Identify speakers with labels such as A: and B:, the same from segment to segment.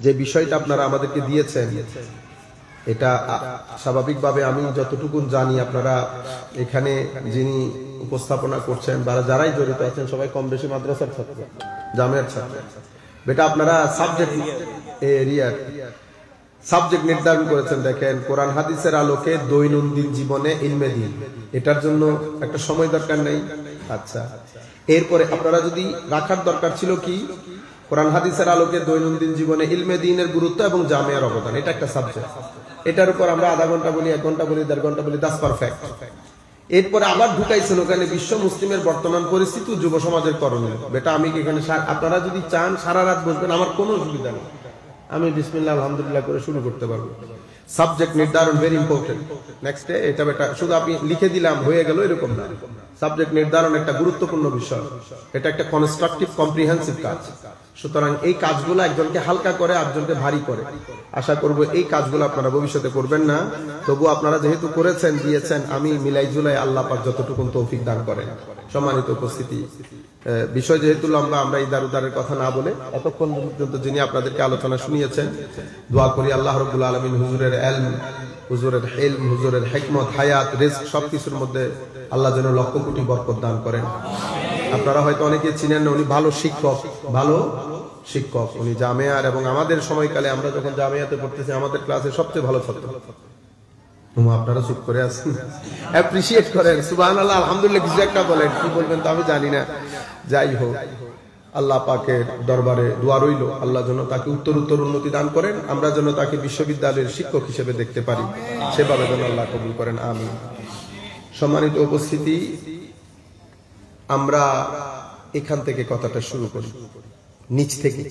A: যে বিষয়টা আপনারা আমাদেরকে দিয়েছেন, এটা স্বাভাবিকভাবে আমি যতটুকু জানি আপনারা এখানে যিনি উপস্থাপনা করছেন বা যারাই জড়িত আছেন সবাই কম বেশি মাদ্রাসার ছাত্র, জামিয়ার ছাত্র। বেটা আপনারা সাবজেক্ট নির্ধারণ করেছেন। দেখেন, কোরআন হাদিসের আলোকে দৈনন্দিন জীবনে ইলমে দ্বীন, এটার জন্য একটা সময় দরকার নেই। আচ্ছা, এরপরে আপনারা যদি রাখার দরকার ছিল কি, কোরআন হাদিসের আলোকে দৈনন্দিন জীবনে ইলমে দ্বীনের গুরুত্ব এবং জামিয়ার অবদান, এটা একটা সাবজেক্ট। এটার উপর আমরা আধা ঘন্টা বলি, 1 ঘন্টা বলি, 1.5 ঘন্টা বলি, দ্যাটস পারফেক্ট। এরপরে আবার ঢুকাইছেন ওখানে বিশ্ব মুসলিমের বর্তমান পরিস্থিতি, যুব সমাজের করণীয়। বেটা আমি এখানে আপনারা যদি চান সারা রাত বসবেন, আমার কোনো অসুবিধা নেই, আমি বিসমিল্লাহ আলহামদুলিল্লাহ করে শুরু করতে পারবো। সাবজেক্ট নির্ধারণ ভেরি ইম্পর্টেন্ট। নেক্সট ডে এটা বেটা শুধু আপনি লিখে দিলাম হয়ে গেল এরকম না। সাবজেক্ট নির্ধারণ একটা গুরুত্বপূর্ণ বিষয়, এটা একটা কনস্ট্রাকটিভ কম্প্রিহেন্সিভ কাজ। সুতরাং এই কাজগুলো একজনকে হালকা করে একজনকে ভারী করে। আশা করব এই কাজগুলো আপনারা ভবিষ্যতে করবেন না। তবু আপনারা যেহেতু করেছেন, দিয়েছেন, আমি মিলাই জুলাই আল্লাহ পাক যতটুকু তৌফিক দান করেন। সম্মানিত উপস্থিতি, বিষয় যেহেতু লম্বা, আমরা ইদার উদারের কথা না বলে এতক্ষণ পর্যন্ত যিনি আপনাদেরকে আলোচনা শুনিয়েছেন, দোয়া করি আল্লাহ রাব্বুল আলামিন হুজুরের ইলম, হুজুরের হিলম, হুজুরের হিকমত, হায়াত, রিজক সবকিছুর মধ্যে আল্লাহ যেন লক্ষ কোটি বরকত দান করেন। আপনারা হয়তো অনেকে চিনেন না, উনি ভালো শিক্ষক, উনি জামিয়ার, এবং আমাদের সময়কালে আমরা যখন জামিয়াতে পড়তেছি আমাদের ক্লাসে সবচেয়ে ভালো ছাত্র। আপনারা চুপ করে আছেন, অ্যাপ্রিশিয়েট করেন, সুবহানাল্লাহ আলহামদুলিল্লাহ কিছু একটা বলেন, কি বলবেন তো আমি জানি না। যাই হোক, আল্লাহ পাকের দরবারে দোয়া রইল আল্লাহ যেন তাকে উত্তর উন্নতি দান করেন, আমরা যেন তাকে বিশ্ববিদ্যালয়ের শিক্ষক হিসেবে দেখতে পারি, সেভাবে যেন আল্লাহ কবুল করেন, আমিন। সম্মানিত উপস্থিতি, আমরা এখান থেকে কথাটা শুরু করি, নিচ থেকে।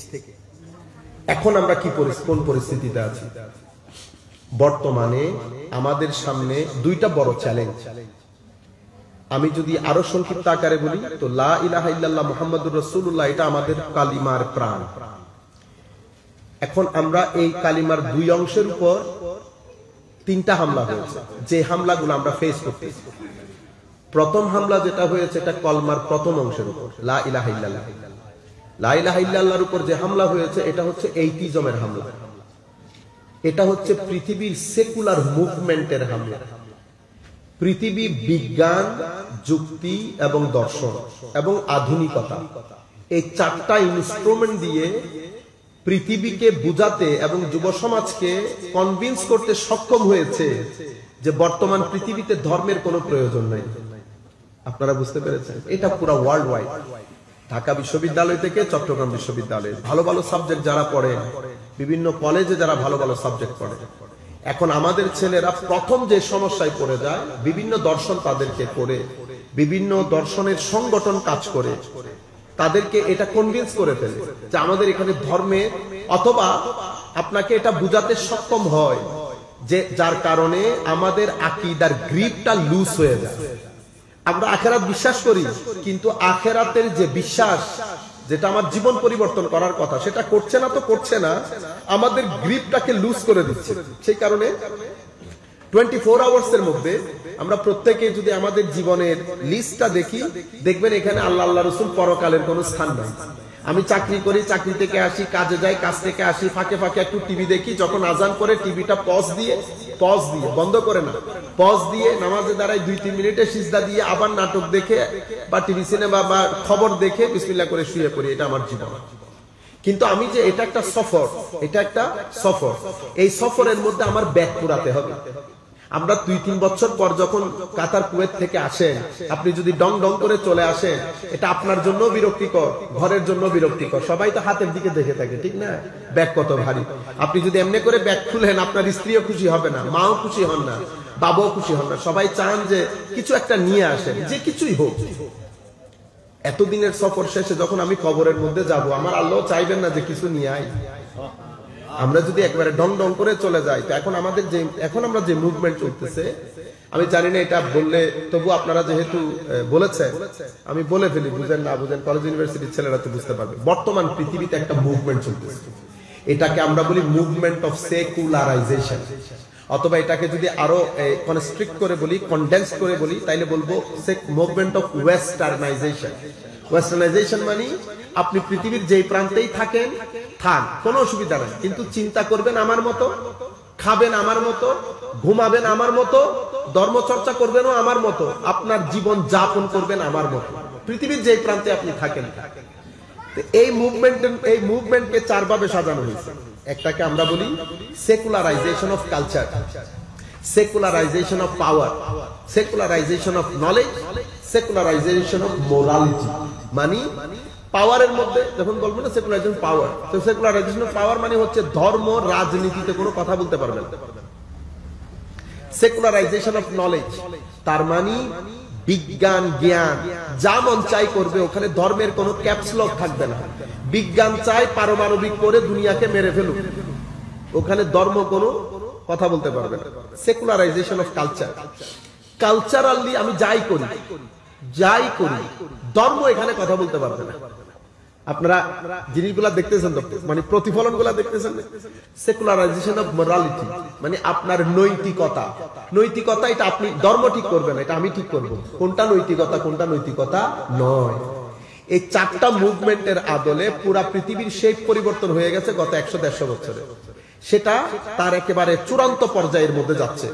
A: এখন আমরা কোন পরিস্থিতিতে আছি? বর্তমানে আমাদের সামনে দুইটা বড় চ্যালেঞ্জ। আমি যদি আরো সংক্ষিপ্ত আকারে বলি তো, লা ইলাহা ইল্লাল্লাহ মুহাম্মাদুর রাসূলুল্লাহ, এটা আমাদের কালিমার প্রাণ। এখন আমরা এই কালিমার দুই অংশের উপর 3টা হামলা হয়েছে, যে হামলাগুলো আমরা ফেস করতেছি। প্রথম হামলা যেটা হয়েছে, এটা কলমার প্রথম অংশের উপর, লা ইলাহা ইল্লাল্লাহ। লা ইলাহা ইল্লাল্লাহর উপর যে হামলা হয়েছে, এটা হচ্ছে এইটিজমের হামলা। এটা হচ্ছে পৃথিবীর সেকুলার মুভমেন্টের হামলা। পৃথিবী বিজ্ঞান, যুক্তি এবং দর্শন এবং আধুনিকতা, এই 4টা ইনস্ট্রুমেন্ট দিয়ে পৃথিবীকে বুঝাতে এবং যুব সমাজকে কনভিন্স করতে সক্ষম হয়েছে যে বর্তমান পৃথিবীতে ধর্মের কোনো প্রয়োজন নাই। আপনারা বুঝতে পেরেছেন? এটা পুরো ওয়ার্ল্ড ওয়াইড, ঢাকা বিশ্ববিদ্যালয় থেকে চট্টগ্রাম বিশ্ববিদ্যালয়ে ভালো ভালো সাবজেক্ট যারা পড়ে, বিভিন্ন কলেজে যারা ভালো ভালো সাবজেক্ট পড়ে, এখন আমাদের ছেলেরা প্রথম যে সমস্যায় পড়ে যায়, বিভিন্ন দর্শন তাদেরকে করে, বিভিন্ন দর্শনের সংগঠন কাজ করে, তাদেরকে এটা কনভিন্স করে ফেলে যে আমাদের এখানে ধর্মে, অথবা আপনাকে এটা বুঝাতে সক্ষম হয় যে যার কারণে আমাদের আকীদার গ্রিপটা লুজ হয়ে যায়। আমরা আখিরাত বিশ্বাস করি, কিন্তু আখিরাতের যে বিশ্বাস, যেটা আমার জীবন পরিবর্তন করার কথা, সেটা করছে না, আমাদের গ্রিপটাকে লুজ করে দিচ্ছে। সেই কারণে 24 আওয়ার্সের মধ্যে আমরা প্রত্যেকে যদি আমাদের জীবনের লিস্টটা দেখি, দেখবেন এখানে আল্লাহ রাসূল পরকালের কোনো স্থান নাই। আমি চাকরি করি, চাকরি থেকে আসি, কাজে যাই, কাজ থেকে আসি, ফাঁকে ফাঁকে একটু টিভি দেখি, যখন আজান করে টিভিটা পজ দিয়ে বন্ধ করে না, পজ দিয়ে নামাজে দাঁড়াই 2-3 মিনিটে সিজদা দিয়ে আবার নাটক দেখে বা টিভি সিনেমা বা খবর দেখে বিসমিল্লাহ করে শুয়ে পড়ি। এটা আমার জীবন। কিন্তু আমি যে এটা একটা সফর, এই সফরের মধ্যে আমার ব্যাগ পুরাতে হবে। আমরা 2-3 বছর পর যখন কাতার কুয়েত থেকে আসেন, আপনি যদি ডং ডং করে চলে আসেন, এটা আপনার জন্য বিরক্তিকর, ঘরের জন্য বিরক্তিকর। সবাই তো হাতের দিকে দেখে থাকে, ঠিক না? ব্যাগ কত ভারী। আপনি যদি এমনি করে ব্যাগ খুলেন, আপনার স্ত্রীও খুশি হবে না, মাও খুশি হন না, বাবাও খুশি হন না। সবাই চান যে কিছু একটা নিয়ে আসেন, যে কিছুই হোক। এতদিনের সফর শেষে যখন আমি কবরের মধ্যে যাব, আমার আল্লাহ চাইবেন না যে কিছু নিয়ে আই। আমরা যদি একবারে ডং ডং করে চলে যাই, তো এখন আমরা যে মুভমেন্ট চলতেছে, আমি জানি না এটা বললে, তবু আপনারা যেহেতু বলেছেন আমি বলে ফেলি, বুঝেন না বুঝেন, কলেজ ইউনিভার্সিটির ছেলেরা তো বুঝতে পারবে। বর্তমান পৃথিবীতে একটা মুভমেন্ট চলতেছে, এটাকে আমরা বলি মুভমেন্ট অফ সেকুলারাইজেশন, অথবা এটাকে যদি আরো কনস্ট্রিক্ট করে বলি, কনডেন্স করে বলি, তাইলে বলবো মুভমেন্ট অফ ওয়েস্টার্নাইজেশন। ওয়েস্টার্নাইজেশন মানে আপনি পৃথিবীর যেই প্রান্তেই থাকেন, খান, কোনো অসুবিধা নাই, কিন্তু চিন্তা করবেন আমার মতো, খাবেন আমার মতো, ঘুমাবেন আমার মতো, ধর্মচর্চা করবেনও আমার মতো, আপনার জীবন যাপন করবেন আমার মতো, পৃথিবীর যে প্রান্তে আপনি থাকেন। এই মুভমেন্টকে চার ভাবে সাজানো হয়েছে। একটাকে আমরা বলি secularisation of culture, secularisation of power, secularisation of knowledge, secularisation of morality. মানে পাওয়ারের মধ্যে যখন বলবো না সেকুলারাইজেশন পাওয়ার, তো সেকুলারাইজেশন অফ পাওয়ার মানে হচ্ছে ধর্ম রাজনীতিতে কোনো কথা বলতে পারবে না। সেকুলারাইজেশন অফ নলেজ তার মানে বিজ্ঞান জ্ঞান যা মন চাই করবে, ওখানে ধর্মের কোনো ক্যাপসলক থাকবে না। বিজ্ঞান চাই পারমাণবিক করে দুনিয়াকে মেরে ফেলুক, ওখানে ধর্ম কোনো কথা বলতে পারবে না। সেকুলারাইজেশন অফ কালচার, কালচারালি আমি যাই করি, ধর্ম এখানে কথা বলতে পারবে না। আপনারা জিনিসগুলা দেখতেছেন তো, মানে প্রতিফলন গুলা দেখতেছেন। সেকুলারাইজেশন অফ মোরালিটি মানে আপনার নৈতিকতা, নৈতিকতা এটা আপনি ধর্ম ঠিক করবেন, এটা আমি ঠিক করব, কোনটা নৈতিকতা কোনটা নৈতিকতা নয়। এই চারটা মুভমেন্টের আদলে পুরা পৃথিবীর শেপ পরিবর্তন হয়ে গেছে গত 100-150 বছরে। সেটা তার একেবারে চূড়ান্ত পর্যায়ের মধ্যে যাচ্ছে।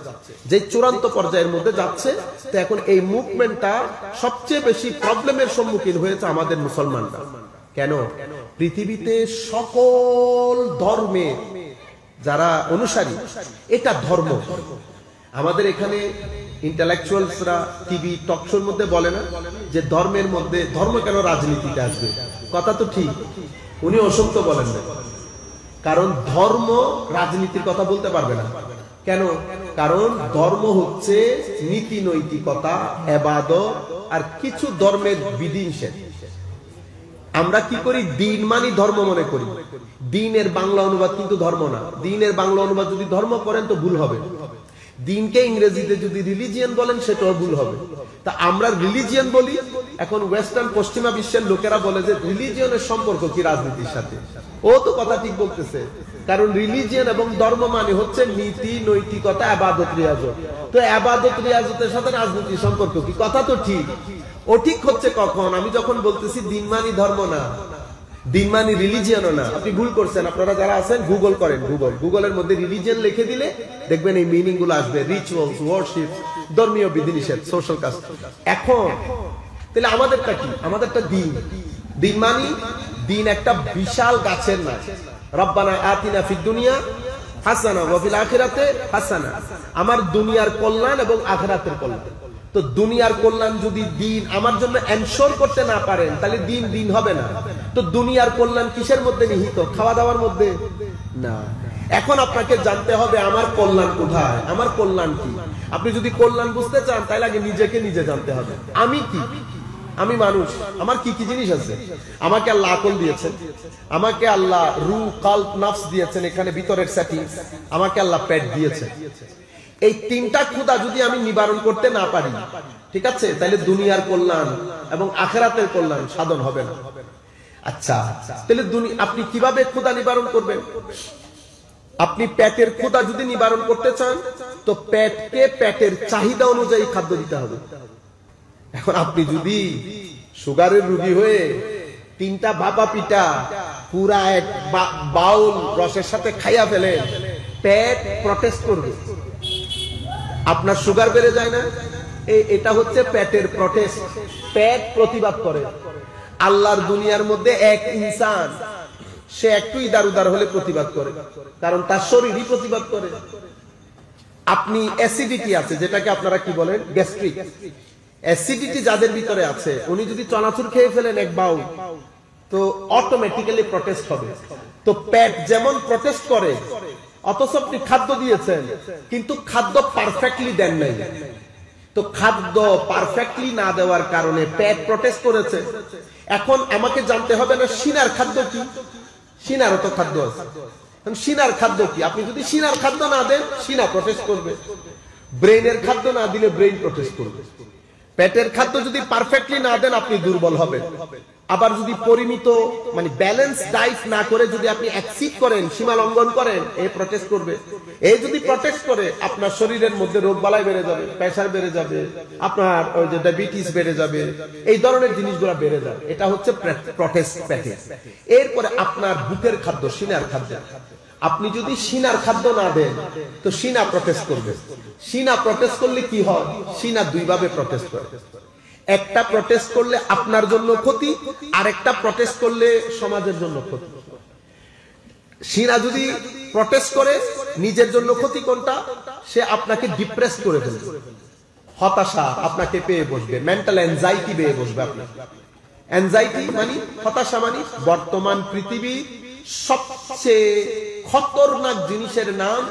A: যে চূড়ান্ত পর্যায়ের মধ্যে যাচ্ছে, তো এখন এই মুভমেন্টটা সবচেয়ে বেশি প্রবলেমের সম্মুখীন হয়েছে আমাদের মুসলমানরা। কেন? পৃথিবীতে সকল ধর্মের যারা অনুসারী, এটা ধর্ম। আমাদের এখানে ইন্টেলেকচুয়ালসরা টিভি টকশোর মধ্যে বলে না যে ধর্মের মধ্যে ধর্ম কেন রাজনীতিতে আসবে? কথা তো ঠিক, উনি অসত্য বলেন না। কারণ ধর্ম রাজনীতির কথা বলতে পারবে না। কেন? কারণ ধর্ম হচ্ছে নীতি নৈতিকতা, ইবাদত আর কিছু ধর্মের বিধিনিষেধ। আমরা কি করি? দিন মানি ধর্ম মনে করি। দিনের বাংলা অনুবাদ কিন্তু ধর্ম না। দিনের বাংলা অনুবাদ যদি ধর্ম করেন তো ভুল হবে। দিনকে ইংরেজিতে যদি রিলিজিয়ন বলেন সেটাও ভুল হবে। তা আমরা রিলিজিয়ন বলি। এখন ওয়েস্টার্ন পশ্চিমা বিশ্বের লোকেরা বলে যে রিলিজিয়নের সম্পর্ক কি রাজনীতির সাথে? ও তো কথা ঠিক বলতেছে, কারণ রিলিজিয়ন এবং ধর্ম মানে হচ্ছে নীতি নৈতিকতা, ইবাদত রিয়াজত। তো ইবাদত রিয়াজতের সাথে রাজনীতির সম্পর্ক কি? কথা তো ঠিক। ও ঠিক হচ্ছে কখন? আমি যখন বলতেছি দিন মানি ধর্ম না, দিন মানি রিলিজিয়নও না। আপনি ভুল করছেন। আপনারা যারা আছেন গুগল করেন, গুগলের মধ্যে রিলিজিয়ন লিখে দিলে দেখবেন এই মিনিং গুলো আসবে, রিচুয়ালস, ওয়ার্শিপ, ধর্মীয় বিধিনিষেধ, সোশ্যাল কাজ। এখন তাহলে আমাদেরটা কি? আমাদেরটা দিন। দিন মানি দিন একটা বিশাল গাছের নাম। রব্বানা আতিনা ফিদ দুনিয়া হাসানা ওয়া ফিল আখিরাতে হাসানা। আমার দুনিয়ার কল্যাণ এবং আখিরাতের কল্যাণ। তো দুনিয়ার কল্যাণ যদি দিন আমার জন্য এনশোর করতে না পারেন, তাহলে দিন দিন হবে না। তো দুনিয়ার কল্যাণ কিসের মধ্যে নিহিত? খাওয়া দাওয়ার মধ্যে না। এখন আপনাকে জানতে হবে আমার কল্যাণ কোথায়, আমার কল্যাণ কি। আপনি যদি কল্যাণ বুঝতে চান তাহলে আগে নিজেকে নিজে জানতে হবে। আমি কি? আমি মানুষ, আমার কি কি জিনিস আছে? আমাকে আল্লাহ আকল দিয়েছেন, আমাকে আল্লাহ রূহ, কলব, নফস দিয়েছেন, এখানে ভিতরের সেটিং। আমাকে আল্লাহ পেট দিয়েছেন। এই তিনটা ক্ষুধা যদি আমি নিবারণ করতে না পারি, ঠিক আছে, তাহলে দুনিয়ার কল্যাণ এবং আখিরাতের কল্যাণ সাধন হবে না। আচ্ছা, তাহলে আপনি কিভাবে ক্ষুধা নিবারণ করবেন? আপনি পেটের ক্ষুধা যদি নিবারণ করতে চান, তো পেটকে পেটের চাহিদা অনুযায়ী খাদ্য দিতে হবে। এখন আপনি যদি সুগারের রোগী হয়ে 3টা ভাপা পিঠা পুরা এক বাউল রসের সাথে খাইয়া ফেলেন, পেট প্রটেস্ট করবে। আপনার সুগার বেড়ে যায় না? এটা হচ্ছে পেটের প্রটেস্ট। পেট প্রতিবাদ করে। আল্লাহর দুনিয়ার মধ্যে এক ইনসান সে একটু ইদার উদার হলে প্রতিবাদ করে, কারণ তার শরীরই প্রতিবাদ করে। আপনি অ্যাসিডিটি আছে, যেটাকে আপনারা কি বলেন? গ্যাস্ট্রিক। অ্যাসিডিটি যাদের ভিতরে আছে, উনি যদি চানাচুর খেয়ে ফেলেন এক বাউল, তো অটোমেটিক্যালি প্রটেস্ট হবে। তো পেট যেমন প্রটেস্ট করে, অথচ আপনি খাদ্য দিয়েছেন কিন্তু খাদ্য পারফেক্টলি দেন নাই। তো খাদ্য পারফেক্টলি না দেওয়ার কারণে পেট প্রটেস্ট করেছে। এখন আমাকে জানতে হবে না সিনার খাদ্য কি? সিনারও তো খাদ্য আছে। সিনার খাদ্য কি? আপনি যদি সিনার খাদ্য না দেন, সিনা প্রটেস্ট করবে। ব্রেইনের খাদ্য না দিলে ব্রেইন প্রটেস্ট করবে। পেটের খাদ্য যদি পারফেক্টলি না দেন, আপনি দুর্বল হবেন। আবার যদি পরিমিত মানে ব্যালেন্স ডায়েট না করে যদি আপনি এক্সিড করেন, সীমা লঙ্ঘন করেন, এই প্রটেস্ট করবে। এই যদি প্রটেস্ট করে আপনার শরীরের মধ্যে রোগবালাই বেড়ে যাবে, প্রেসার বেড়ে যাবে, আপনার ওই যে ডায়াবেটিস বেড়ে যাবে, এই ধরনের জিনিসগুলো বেড়ে যাবে। এটা হচ্ছে প্রটেস্ট প্যাকেজ। এরপরে আপনার বুকের খাদ্য, সিনার খাদ্য, আপনি যদি সিনার খাদ্য না দেন তো সিনা প্রটেস্ট করবে। সিনা প্রটেস্ট করলে কি হয়? সিনা দুই ভাবে প্রটেস্ট করে। একটা প্রটেস্ট করলে আপনার জন্য ক্ষতি, আর একটা প্রটেস্ট করলে সমাজের জন্য ক্ষতি। সিনা যদি প্রটেস্ট করে নিজের জন্য ক্ষতি কোনটা? সে আপনাকে ডিপ্রেস করে ফেলবে, হতাশা আপনাকে পেয়ে বসবে, মেন্টাল অ্যাংজাইটি পেয়ে বসবে আপনার। অ্যাংজাইটি মানে হতাশা, মানে বর্তমান পৃথিবীর সবচেয়ে খতরনাক জিনিসের নাম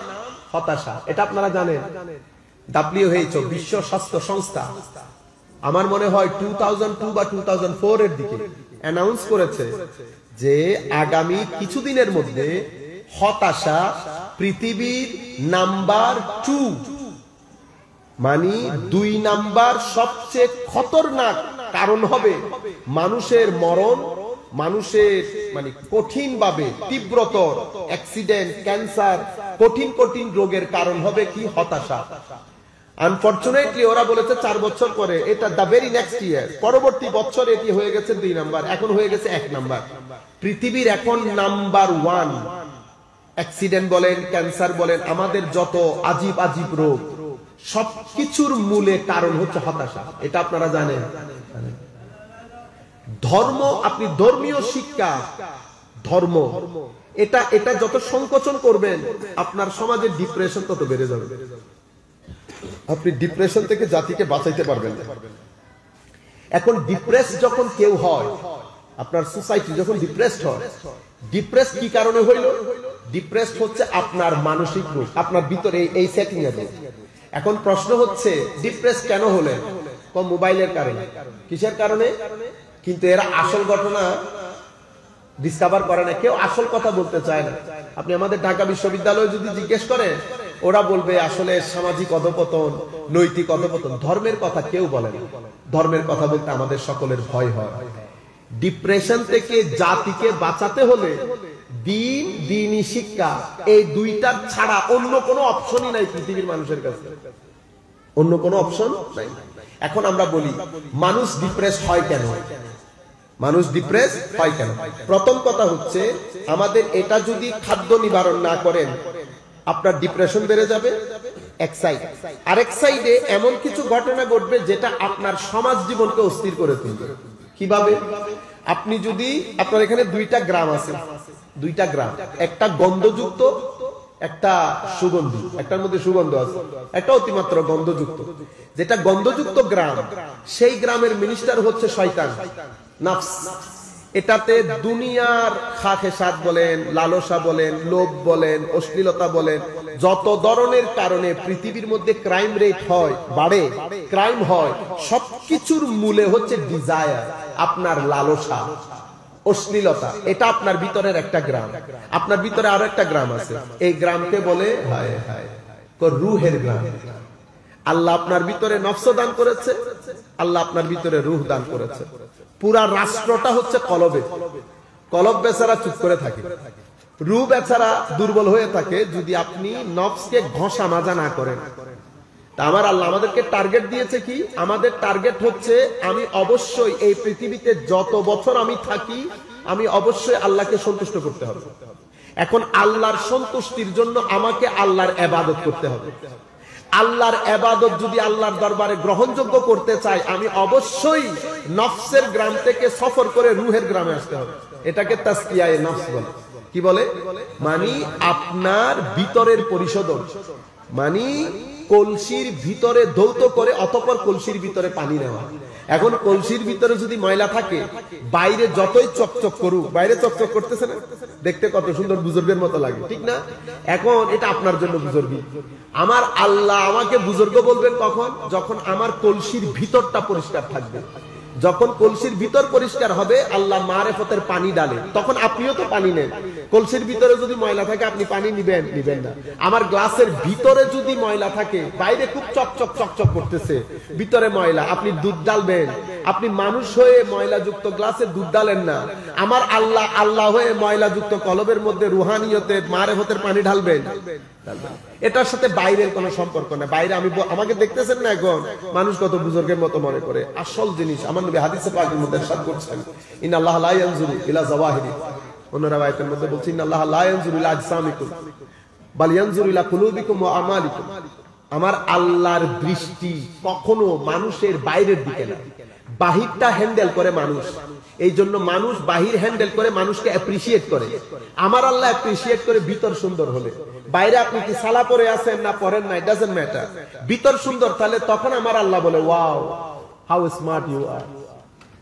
A: হতাশা। এটা আপনারা জানেন। WHO, বিশ্ব স্বাস্থ্য সংস্থা, আমার মনে হয় 2002 বা 2004 এর দিকে অ্যানাউন্স করেছে যে আগামী কিছুদিনের মধ্যে হতাশা পৃথিবীর নাম্বার 2, মানে 2 নাম্বার সবচেয়ে খতরনাক কারণ হবে মানুষের মরণ, মানুষের মানে কঠিন ভাবে তীব্রতর অ্যাক্সিডেন্ট, ক্যান্সার, কঠিন কঠিন রোগের কারণ হবে কি? হতাশা। আনফরচুনেটলি ওরা বলেছে 4 বছর পরে, এটা দ্য ভেরি নেক্সট ইয়ার, পরবর্তী বছর এটি হয়ে গেছে 2 নাম্বার, এখন হয়ে গেছে 1 নাম্বার। পৃথিবীর এখন নাম্বার 1 অ্যাক্সিডেন্ট বলেন, ক্যান্সার বলেন, আমাদের যত আজীব আজীব রোগ, সবকিছুর মূলে কারণ হচ্ছে হতাশা। এটা আপনারা জানেন। ধর্ম, আপনি ধর্মীয় শিক্ষা, ধর্ম, এটা যত সংকোচন করবেন আপনার সমাজের ডিপ্রেশন তত বেড়ে যাবে। আপনি ডিপ্রেশন থেকে জাতিকে বাঁচাইতে পারবেন না। এখন ডিপ্রেস যখন কেউ হয়, আপনার সোসাইটি যখন ডিপ্রেসড হয়, ডিপ্রেস কি কারণে হইল? ডিপ্রেসড হচ্ছে আপনার মানসিক রোগ, আপনার ভিতরে এই সেটিং আছে। এখন প্রশ্ন হচ্ছে ডিপ্রেস কেন হলেন? মোবাইলের কারণে। কিসের কারণে? কিন্তু এরা আসল ঘটনা ডিসকভার করে না, কেউ আসল কথা বলতে চায় না। আপনি আমাদের ঢাকা বিশ্ববিদ্যালয়ে যদি জিজ্ঞেস করেন, ওরা বলবে আসলে সামাজিক অধপতন, নৈতিক অধপতন। ধর্মের কথা কেউ বলে না। ধর্মের কথা বলতে আমাদের সকলের ভয় হয়। ডিপ্রেশন থেকে জাতিকে বাঁচাতে হলে দিন, দিনই শিক্ষা, এই দুইটা ছাড়া অন্য কোনো অপশনই নাই পৃথিবীর মানুষের কাছে। অন্য কোনো অপশন নাই। এখন আমরা বলি মানুষ ডিপ্রেস হয় কেন? মানুষ ডিপ্রেস হয় কেন? প্রথম কথা হচ্ছে, আমাদের এটা যদি খাদ্য নিবারণ না করেন আপনার ডিপ্রেশন বেড়ে যাবে এক সাইড, আরেক সাইডে এমন কিছু ঘটনা ঘটবে যেটা আপনার সমাজ জীবনকে অস্থির করে তুলবে। কিভাবে? আপনি যদি, আপনার এখানে 2টা গ্রাম আছে, 2টা গ্রাম, একটা গন্ধযুক্ত, একটা সুগন্ধি, একটার মধ্যে সুগন্ধ আছে, একটা অতিমাত্র গন্ধযুক্ত। যেটা গন্ধযুক্ত গ্রাম, সেই গ্রামের মিনিস্টার হচ্ছে শয়তান, নফস। এটাতে দুনিয়ার খাহেসাত বলেন, লালসা বলেন, লোভ বলেন, অশ্লীলতা বলেন, যত ধরনের কারণে পৃথিবীর মধ্যে ক্রাইম রেট হয়, বাড়ে, ক্রাইম হয়, সবকিছুর মূলে হচ্ছে ডিজায়ার, আপনার লালসা, অশ্লীলতা। এটা আপনার ভিতরের একটা গ্রাম। আপনার ভিতরে আরো একটা গ্রাম আছে, এই গ্রামকে বলে হায় হায় রুহের গ্রাম। আল্লাহ আপনার ভিতরে নফস দান করেছে, আল্লাহ আপনার ভিতরে রুহ দান করেছে। পুরা রাষ্ট্রটা হচ্ছে কলবে। কলব বেচারা চুপ করে থাকে, রুহ বেচারা দুর্বল হয়ে থাকে যদি আপনি নফসকে ঘষা মাজা না করেন। তা আমার আল্লাহ আমাদেরকে টার্গেট দিয়েছে কি? আমাদের টার্গেট হচ্ছে আমি অবশ্যই এই পৃথিবীতে যত বছর আমি থাকি, আমি অবশ্যই আল্লাহকে সন্তুষ্ট করতে হবে। এখন আল্লাহর সন্তুষ্টির জন্য আমাকে আল্লাহর ইবাদত করতে হবে। আল্লাহর ইবাদত যদি আল্লাহর দরবারে গ্রহণযোগ্য করতে চাই, আমি অবশ্যই নফসের গ্রাম থেকে সফর করে রুহের গ্রামে আসতে হবে। এটাকে তাসকিয়ায়ে নফস বলে। কি বলে? মানে আপনার ভিতরের পরিশোধন, মানে কলসির ভিতরে ধৌত করে অতঃপর কলসির ভিতরে পানি নেওয়া। এখন কলসির ভিতরে যদি ময়লা থাকে, বাইরে যতই চকচক করুক, বাইরে চকচক করতেছে না, দেখতে কত সুন্দর, বুজুর্গের মতো লাগে, ঠিক না? এখন এটা আপনার জন্য বুজুর্গি। আমার আল্লাহ আমাকে বুজুর্গ বলবেন কখন? যখন আমার কলসির ভিতরটা পরিষ্কার থাকবে। যখন কলসির ভিতর পরিষ্কার হবে আল্লাহ মারেফতের পানি ডালে, তখন আপনিও তো পানি নেন। কলসির ভিতরে যদি ময়লা থাকে আপনি পানি নিবেন না। আমার গ্লাসের ভিতরে যদি ময়লা থাকে, বাইরে খুব চকচক চকচক করতেছে, ভিতরে ময়লা, আপনি দুধ ডালবেন? আপনি মানুষ হয়ে ময়লাযুক্ত গ্লাসে দুধ ডালেন না, আমার আল্লাহ হয়ে ময়লাযুক্ত কলবের মধ্যে রুহানিয়তে মারেফতের পানি ঢালবেন? এটার সাথে বাইরের কোনো সম্পর্ক না। বাইরে আমাকে দেখতেছেন না, এখন মানুষ কত বুজুর্গের মতো মনে করে। আসল জিনিস আমার নবী হাদিসে পাকের মধ্যে ইরশাদ করছেন, ইন্নাল্লাহা লা ইয়ানজুরু ইলা যাওয়াহিরি, অন্য রাওয়ায়াতের মধ্যে বলছেন ইন্নাল্লাহা লা ইয়ানজুরু ইলা আজসামিকুম বাল ইয়ানজুরু ইলা কুলুবিকুম ওয়া আমালিকুম। আমার আল্লাহর দৃষ্টি কখনো মানুষের বাইরের দিকে না, বাহিরটা হ্যান্ডেল করে মানুষ। এই জন্য মানুষ বাহির হ্যান্ডেল করে, মানুষকে অ্যাপ্রিশিয়েট করে। আমার আল্লাহ অ্যাপ্রিশিয়েট করে ভিতর সুন্দর হলে। বাইরে আপনি কি সালা পরে আছেন না পরেন না, ইট ডাজন্ট ম্যাটার, ভিতর সুন্দর, তাহলে তখন আমার আল্লাহ বলে wow how smart you are,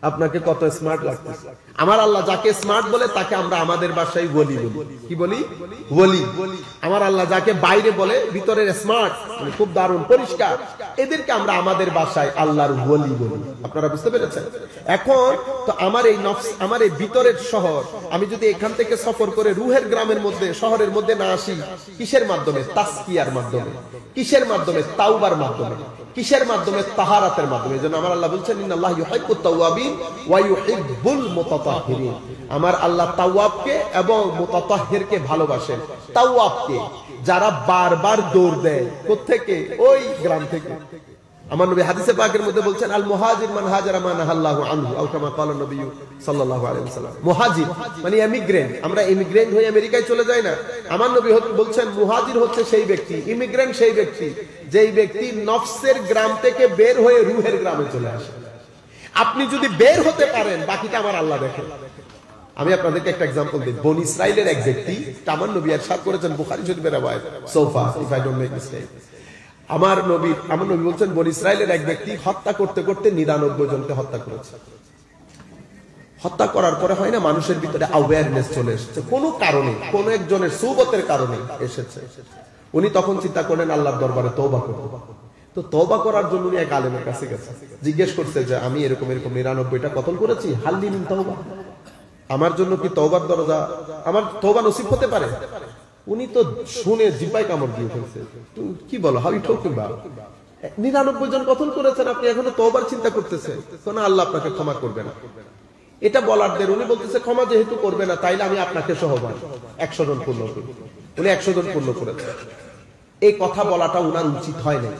A: আপনাকে কত স্মার্ট লাগতেছে। আমার আল্লাহ যাকে স্মার্ট বলে তাকে আমরা আমাদের ভাষায় ওলি বলি। কি বলি? ওলি। আমার আল্লাহ যাকে বাইরে বলে ভিতরের স্মার্ট, মানে খুব দারুণ পরিষ্কার, এদেরকে আমরা আমাদের ভাষায় আল্লাহর ওলি বলি। আপনারা বুঝতে পেরেছেন? এখন তো আমার এই নফস, আমার এই ভিতরের শহর, আমি যদি এখান থেকে সফর করে রুহের গ্রামের মধ্যে, শহরের মধ্যে না আসি, কিসের মাধ্যমে? তাসকিয়ার মাধ্যমে। কিসের মাধ্যমে? তাওবার মাধ্যমে। কিসের মাধ্যমে? তাহারাতের মাধ্যমে। এজন্য আমার আল্লাহ বলছেন ইন্নাল্লাহা ইউহিব্বুত তাওয়াবিন ওয়া ইউহিব্বুল মুতাতাহহিরিন। আমার আল্লাহ তাওয়াবকে এবং মুতাতাহহিরকে ভালোবাসেন। তাওয়াবকে যারা বারবার দৌড় দেয়, কোত্থেকে? ওই গ্রাম থেকে। আমার নবী হাদিসে পাকের মধ্যে বলছেন আল মুহাজির মান হাজারা মা নাহাল্লাহু আনহু আও কামা ক্বালা নবী সাল্লাল্লাহু আলাইহি ওয়াসাল্লাম। মুহাজির মানে ইমিগ্রেন্ট। আমরা ইমিগ্রেন্ট হয়ে আমেরিকায় চলে যাই না। আমার নবী বলছেন মুহাজির হচ্ছে সেই ব্যক্তি, ইমিগ্রেন্ট সেই ব্যক্তি, যেই ব্যক্তি নফসের গ্রাম থেকে বের হয়ে রুহের গ্রামে চলে আসে। আপনি যদি বের হতে পারেন, বাকিটা আমার আল্লাহ দেখেন। আমি আপনাদেরকে একটা एग्जांपल দিই। বনি ইসরাইলের এক ব্যক্তি, আমার নবী ইরশাদ করেছেন বুখারী শরীফের riwayat, sofa if I don't make mistake. আমার নবী বলছেন বনি ইসরাইলের এক ব্যক্তি হত্যা করতে করতে 99 জনকে হত্যা করেছে। হত্যা করার পরে হয় না, মানুষের ভিতরে অ্যাওয়ারনেস চলে এসেছে, কোনো কারণে, কোন একজনের সুবতের কারণে এসেছে। উনি তখন চিন্তা করলেন আল্লাহর দরবারে তওবা করব। তো তওবা করার জন্য উনি এক আলেমের কাছে গেছেন, জিজ্ঞেস করছে যে আমি এরকম 99টা কতল করেছি, হাল্লি মিন তওবা, আমার জন্য কি তওবার দরজা, আমার তওবা নসিব হতে পারে? উনি তো শুনে জিপায় কামড় দিয়ে ফেলছে। কি বলো, হাউ ইউ টকিং অ্যাবাউট? 99 জন কতল করেছেন, আপনি এখনো তওবার চিন্তা করতেছেন? তো না, আল্লাহ আপনাকে ক্ষমা করবে না। এটা বলার দের উনি বলতেছে ক্ষমা যেহেতু করবে না, তাইলে আমি আপনাকে সহবান 100 জন পূর্ণ করি। উনি 100 জন পূর্ণ করেছেন। এই কথা বলাটা উনার উচিত হয় না।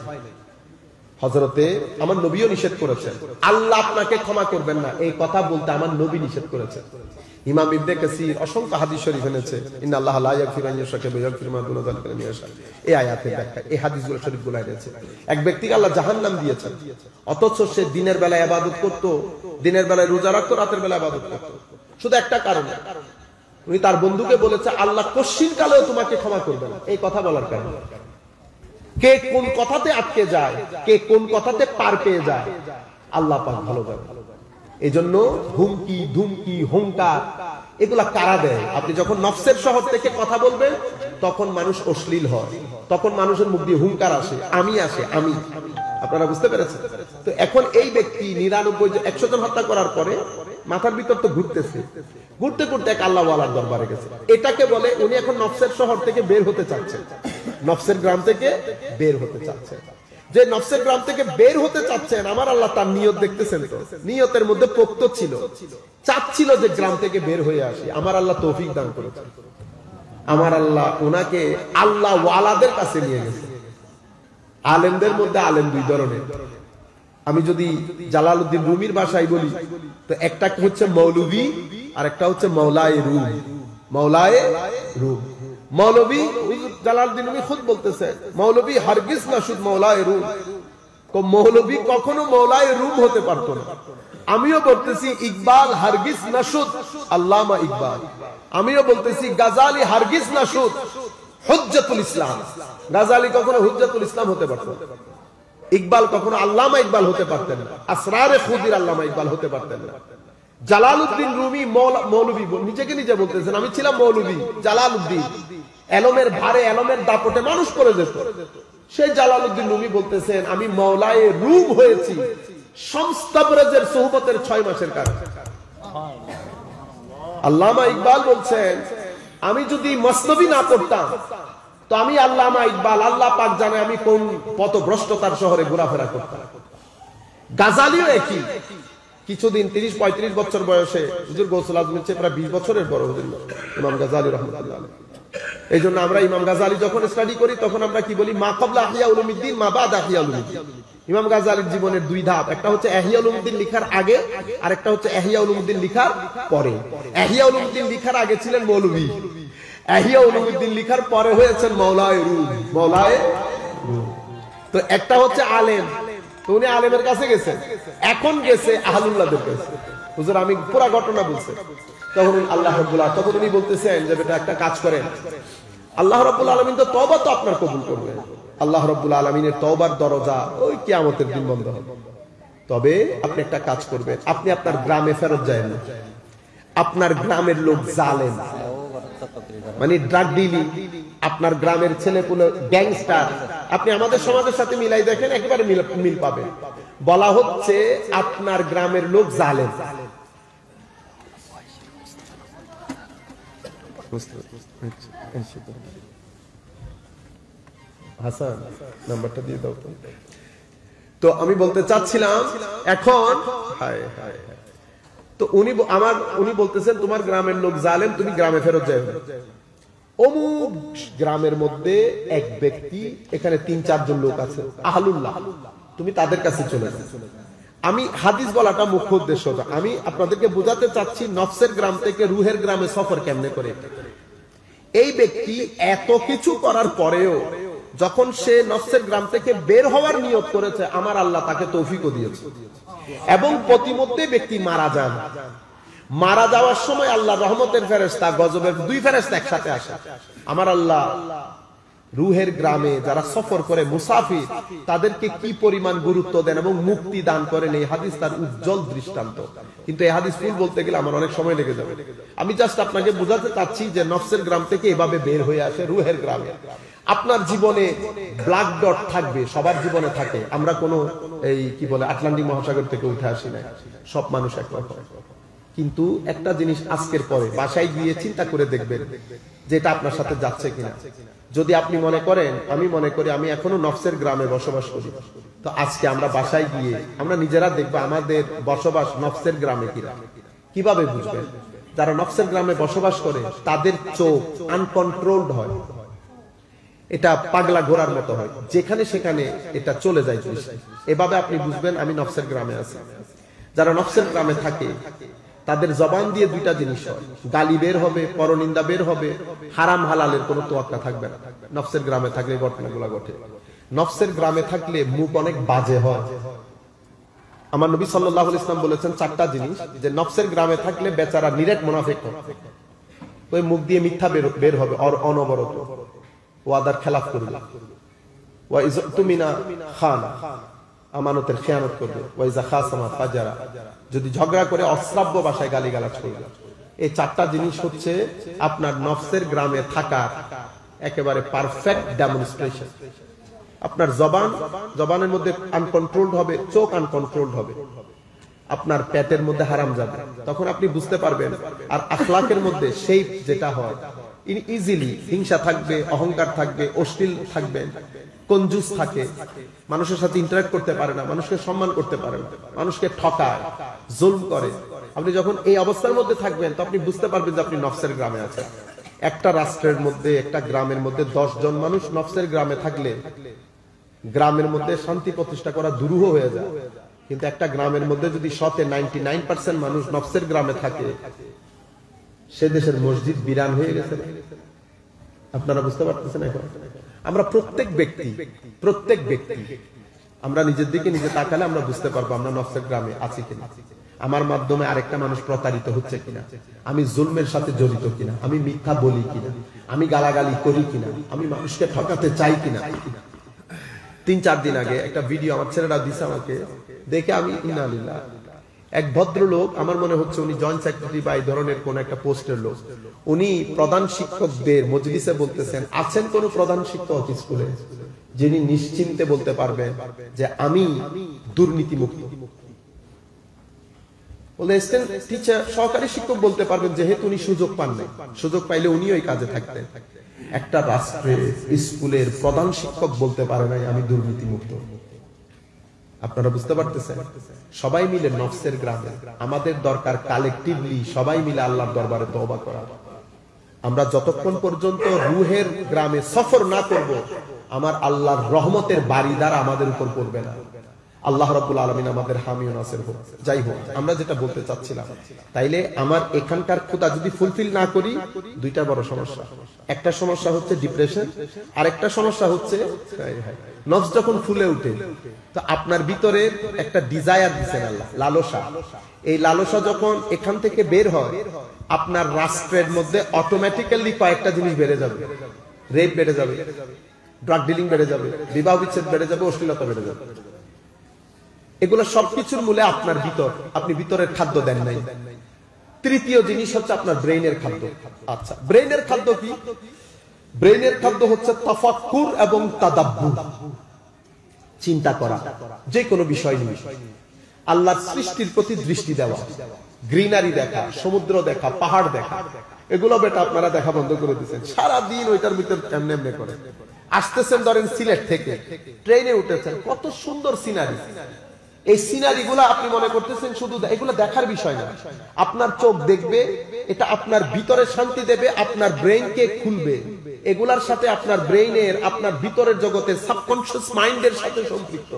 A: হযরতে আমার নবীও নিষেধ করেছেন, আল্লাহ আপনাকে ক্ষমা করবেন না, এই কথা বলতে আমার নবী নিষেধ করেছেন। ইমাম ইবনে কাসির অসংখ্য হাদিস শরীফ এনেছে, ইন্নাল্লাহা লা ইয়াগফিরু আন ইউশরাকা বিহি ওয়া ইয়াগফিরু মা দুনা যালিকা লিমান ইয়াশা। এই আয়াতের ব্যাখ্যা, এই হাদিসগুলো শরীফগুলো এনেছে। এক ব্যক্তিকে আল্লাহ জাহান্নাম দিয়েছেন, অথচ সে দিনের বেলায় ইবাদত করত, দিনের বেলায় রোজা রাখতো, রাতের বেলায় ইবাদত করত, শুধু একটা কারণে, উনি তার বন্ধুকে বলেছে আল্লাহ কশিন কালেও তোমাকে ক্ষমা করবে না। এই কথা বলার কারণে কে কোন কথাতে আটকে যায়, কে কোন কথাতে পার পেয়ে যায়, আল্লাহ পাক ভালো জানেন। এজন্য হুমকি, ধুমকি, হুঙ্কার এগুলা কারা দেয়? আপনি যখন নফসের শহর থেকে কথা বলবেন, তখন মানুষ অশ্লীল হয়, তখন মানুষের মুখ দিয়ে হুঙ্কার আসে, আমি আসে, আমি। আপনারা বুঝতে পেরেছেন? তো এখন এই ব্যক্তি 100 জন হত্যা করার পরে মাথার ভিতর তো ঘুরতেছে, ঘুরতে ঘুরতে এক আল্লাহ ওয়ালার দরবারে গেছে। এটাকে বলে উনি এখন নফসের শহর থেকে বের হতে চাচ্ছেন, নফসের গ্রাম থেকে বের হতে চাচ্ছেন। যে নফসের গ্রাম থেকে বের হতে চাচ্ছেন, আমার আল্লাহ তার নিয়ত দেখতেছেন, তো নিয়তের মধ্যে পোক্ত ছিল, চাচ্ছিল যে গ্রাম থেকে বের হয়ে আসি। আমার আল্লাহ তৌফিক দান করেছেন। আমার আল্লাহ ওনাকে আল্লাহ ওয়ালাদের কাছে নিয়ে গেছে। আলেমদের মধ্যে আলেম দুই ধরনের। আমি যদি জালালউদ্দিন রুমির ভাষায় বলি, তো একটা হচ্ছে মৌলভী আর একটা হচ্ছে মৌলায়ে রুম। মৌলায়ে রুম, মৌলভী জালালউদ্দিন রুমি খুদ বলতেছে মৌলভী হারগিজ না শুধু মৌলায়ে রুম। মৌলভী কখনো মৌলায়ে রুম হতে পারতো না। আমিও বলতেছি ইকবাল হারগিজ না শুধু আল্লামা ইকবাল। আমিও বলতেছি গাজালি হারগিজ না শুধু হুজ্জাতুল ইসলাম। গাজালি কখনো হুজ্জাতুল ইসলাম হতে পারতো না। ইকবাল কখনো আল্লামা ইকবাল হতে পারতেন না, আসরারে খুদির আল্লামা ইকবাল হতে পারতেন না। জালালউদ্দিন রুমি মৌলভী, নিজেকে নিজে বলতেছেন আমি ছিলাম মৌলভী। জালালউদ্দিন এলমের ভারে, এলমের দাপটে মানুষ করে যেত। সেই জালালউদ্দিন রুমি বলতেছেন আমি মৌলায়ে রুম হয়েছি, শামস-তাবরেজের সোহবতের 6 মাসের কাজ। আল্লামা ইকবাল বলছেন, আমি যদি মসনবী না পড়তাম তো আমি আল্লামা ইকবাল, আল্লাহ পাক জানে আমি কোন পথভ্রষ্টতার শহরে ঘোরাফেরা করতাম। গাজালিও একই, কিছুদিন 30-35 বছর বয়সে হুজুর গৌসুল আজমের চেয়ে প্রায় 20 বছরের বড় হুজুর ইমাম গাজালি রাহমাতুল্লাহ আলাইহি। এই জন্য আমরা ইমাম গাজালি যখন স্টাডি করি তখন আমরা কি বলি, মা ক্বাবলা ইহয়া উলুমিদ্দিন মা বাদা ইহয়া উলুমিদ্দিন। ইমাম গাজালির জীবনের 2 ধাপ, একটা হচ্ছে ইহয়া উলুমিদ্দিন লিখার আগে, আর একটা হচ্ছে ইহয়া উলুমিদ্দিন লিখার পরে। ইহয়া উলুমিদ্দিন লিখার আগে ছিলেন মৌলভী, ইহয়া উলুমিদ্দিন লিখার পরে হয়েছেন মাওলায়ে রুম, মাওলায়ে রুম। তো একটা হচ্ছে আলেম, তো উনি আলেমের কাছে গেছেন, এখন গেছে আহলুল্লাহদের কাছে। হুজুর আমি পুরো ঘটনা বলছি। তখন আল্লাহ রাব্বুল আলামিন, তখন উনি বলতেছেন যে বেটা একটা কাজ করেন, আল্লাহ রাব্বুল আলামিন তো তওবা তো আপনার কবুল করবেন। আল্লাহ রাব্বুল আলামিনের তওবার দরজা ওই কিয়ামতের দিন বন্ধ হবে। তবে আপনি একটা কাজ করবেন, আপনি আপনার গ্রামে ফেরত যাবেন না। আপনার গ্রামের লোক জালেম, মানে ড্রাগ ডিলিং, আপনার গ্রামের ছেলেপুলে গ্যাংস্টার। আপনি আমাদের সমাজের সাথে মিলাই দেখেন, একেবারে মিল পাবেন। বলা হচ্ছে আপনার গ্রামের লোক জালেম। হাসান নাম্বারটা দিয়ে দাও। তো আমি বলতে চাচ্ছিলাম এখন তো উনি বলতেছেন তোমার গ্রামের লোক জালেম, তুমি গ্রামে ফেরত যাও। অমুক গ্রামের মধ্যে এক ব্যক্তি, এখানে 3-4 জন লোক আছে আহলুল্লাহ, তুমি তাদের কাছে চলে যাও। আমি হাদিস বলাটা মুখ্য উদ্দেশ্য, আমি আপনাদেরকে বোঝাতে চাচ্ছি নফসের গ্রাম থেকে রুহের গ্রামে সফর কেমনে করে। এই ব্যক্তি এত কিছু করার পরেও যখন সে নফসের গ্রাম থেকে বের হওয়ার নিয়ত করেছে, আমার আল্লাহ তাকে তৌফিকও দিয়েছে, এবং প্রতিমধ্যে ব্যক্তি মারা যান। মারা যাওয়ার সময় আল্লাহ রহমতের ফেরেশতা, গজবের 2 ফেরেশতা একসাথে আসে। আমার আল্লাহ রুহের গ্রামে যারা সফর করে মুসাফির, তাদেরকে কি পরিমাণ গুরুত্ব দেন এবং মুক্তি দান করেন, এই হাদিস তার উজ্জ্বল দৃষ্টান্ত। কিন্তু এই হাদিস ফুল বলতে গেলে আমার অনেক সময় লেগে যাবে। আমি জাস্ট আপনাকে বোঝাতে চাচ্ছি যে নফসের গ্রাম থেকে এভাবে বের হয়ে আসে রুহের গ্রামে। আপনার জীবনে ব্ল্যাক ডট থাকবে, সবার জীবনে থাকে। আমরা কোনো এই কি বলে আটলান্টিক মহাসাগর থেকে উঠে আসি না, সব মানুষ একরকম। কিন্তু একটা জিনিস আজকের পরে বাসায় গিয়ে চিন্তা করে দেখবেন যে এটা আপনার সাথে যাচ্ছে কিনা। যদি আপনি মনে করেন, আমি মনে করি আমি এখনো নফসের গ্রামে বসবাস করি, তো আজকে আমরা বাসায় গিয়ে আমরা নিজেরা দেখবো আমাদের বসবাস নফসের গ্রামে কিনা। কিভাবে বুঝবেন? যারা নফসের গ্রামে বসবাস করে তাদের চোখ আনকন্ট্রোলড হয়, এটা পাগলা ঘোড়ার মতো হয়, যেখানে সেখানে এটা চলে যায়। এভাবে আপনি বুঝবেন আমি নফসের গ্রামে আছি। যারা নফসের গ্রামে থাকে তাদের জবান দিয়ে 2টা জিনিস হয়, গালি বের হবে, পরনিন্দা বের হবে, হারাম হালালের কোনো তোয়াক্কা থাকবে না। নফসের গ্রামে থাকলে ঘটনাগুলো ঘটে। নফসের গ্রামে থাকলে মুখ অনেক বাজে হয়। আমার নবী সাল্লাল্লাহু আলাইহি ওয়াসাল্লাম বলেছেন 4টা জিনিস, যে নফসের গ্রামে থাকলে বেচারা নিরেট মুনাফিক হয়। ওই মুখ দিয়ে মিথ্যা বের হবে আর অনবরত, ওয়াদার খেলাফ করবে, ওয়া ইযতুমিনা খান, আমানতের খেয়ানত করবে, ওয়া ইযা খাসামা ফাজারা, যদি ঝগড়া করে অশ্রাব্য ভাষায় গালিগালাজ করবে। এই 4টা জিনিস হচ্ছে আপনার নফসের গ্রামে থাকার একেবারে পারফেক্ট ডেমনস্ট্রেশন। আপনার জবানের মধ্যে আনকন্ট্রোলড হবে, চোখ আনকন্ট্রোলড হবে, আপনার পেটের মধ্যে হারাম যাবে, তখন আপনি বুঝতে পারবেন। আর আখলাকের মধ্যে শেপ যেটা হয়, ইজিলি হিংসা থাকবে, অহংকার থাকবে, অশ্লীল থাকবেন, কঞ্জুস থাকে, মানুষের সাথে ইন্টারঅ্যাক্ট করতে পারে না, মানুষকে সম্মান করতে পারে না, মানুষকে ঠকায়, জুলম করে। আপনি যখন এই অবস্থার মধ্যে থাকবেন তো আপনি বুঝতে পারবেন যে আপনি নফসের গ্রামে আছেন। একটা রাষ্ট্রের মধ্যে, একটা গ্রামের মধ্যে 10 জন মানুষ নফসের গ্রামে থাকলে গ্রামের মধ্যে শান্তি প্রতিষ্ঠা করা দুরূহ হয়ে যায়। কিন্তু একটা গ্রামের মধ্যে যদি 99% মানুষ নফসের গ্রামে থাকে, সে দেশের মসজিদ বিরান হয়ে গেছে। আপনারা বুঝতে পারতেছেন? এখন আমরা প্রত্যেক ব্যক্তি আমরা নিজের দিকে নিজে তাকালে আমরা বুঝতে পারবো আমরা নফসের গ্রামে আছি কিনা। আমার মাধ্যমে আরেকটা মানুষ প্রতারিত হচ্ছে কিনা, আমি জুলমের সাথে জড়িত কিনা, আমি মিথ্যা বলি কিনা, আমি গালাগালি করি কিনা, আমি মানুষকে ঠকাতে চাই কিনা। 3-4 দিন আগে একটা ভিডিও আমার ছেলেরা দিছে আমাকে, দেখে আমি ইন্নালিল্লাহ। এক ভদ্রলোক, আমার মনে হচ্ছে উনি জয়েন্ট সেক্রেটারি বা এই ধরনের কোন একটা পোস্টের লোক, উনি প্রধান শিক্ষকদের মজলিসে বলতেছেন, আছেন কোন প্রধান শিক্ষক স্কুলে যিনি নিশ্চিন্তে বলতে পারবেন যে আমি দুর্নীতি মুক্ত, বলে অ্যাসিস্ট্যান্ট টিচার সহকারী শিক্ষক বলতে পারবেন যেহেতু উনি সুযোগ পান নাই, সুযোগ পাইলে উনি ওই কাজে থাকতেন। একটা রাষ্ট্রে স্কুলের প্রধান শিক্ষক বলতে পারে নাই আমি দুর্নীতিমুক্ত। আপনারা বুঝতে পারতেছেন? সবাই মিলে নফসের গ্রামে, আমাদের দরকার কালেকটিভলি সবাই মিলে আল্লাহর দরবারে তওবা করা। আমরা যতক্ষণ পর্যন্ত রুহের গ্রামে সফর না করব, আমার আল্লাহর রহমতের বাড়িদার আমাদের উপর পড়বে না। আল্লাহ রাব্বুল আলামিন আমাদের হামি ও নাসির হোক। যাই হোক, আমরা যেটা বলতে চাচ্ছিলাম, তাইলে আমার এখানকার খোদা যদি ফুলফিল না করি, দুইটা বড় সমস্যা। একটা সমস্যা হচ্ছে ডিপ্রেশন, আর একটা সমস্যা হচ্ছে নফস যখন ফুলে উঠে, তো আপনার ভিতরে একটা ডিজায়ার দিচ্ছেন আল্লাহ, লালসা। এই লালসা যখন এখান থেকে বের হয়, আপনার রাষ্ট্রের মধ্যে অটোমেটিক্যালি কয়েকটা জিনিস বেড়ে যাবে। রেপ বেড়ে যাবে, ড্রাগ ডিলিং বেড়ে যাবে, বিবাহ বিচ্ছেদ বেড়ে যাবে, অশ্লীলতা বেড়ে যাবে। এগুলো সবকিছুর মূলে আপনার ভিতর, আপনি ভিতরের খাদ্য দেন নাই। তৃতীয় জিনিস হচ্ছে আপনার ব্রেইনের খাদ্য। আচ্ছা, ব্রেইনের খাদ্য কি? ব্রেইনের খাদ্য হচ্ছে তাফাক্কুর এবং তাদাব্বুর, চিন্তা করা যে কোনো বিষয় নিয়ে, আল্লাহর সৃষ্টির প্রতি দৃষ্টি দেওয়া, গ্রিনারি দেখা, সমুদ্র দেখা, পাহাড় দেখা। এগুলো বেটা আপনারা দেখা বন্ধ করে দিচ্ছেন, সারাদিন ওইটার ভিতর এমনি এমনি করে। আসতেছেন ধরেন সিলেট থেকে, ট্রেনে উঠেছেন, কত সুন্দর সিনারি। এই সিনারি গুলা আপনি মনে করতেছেন শুধু এগুলো দেখার বিষয় না, আপনার চোখ দেখবে, এটা আপনার ভিতরে শান্তি দেবে, আপনার ব্রেইনকে খুলবে। এগুলার সাথে আপনার ব্রেইনের, আপনার ভিতরের জগতের সাবকনশিয়াস মাইন্ডের সাথে সম্পৃক্ত।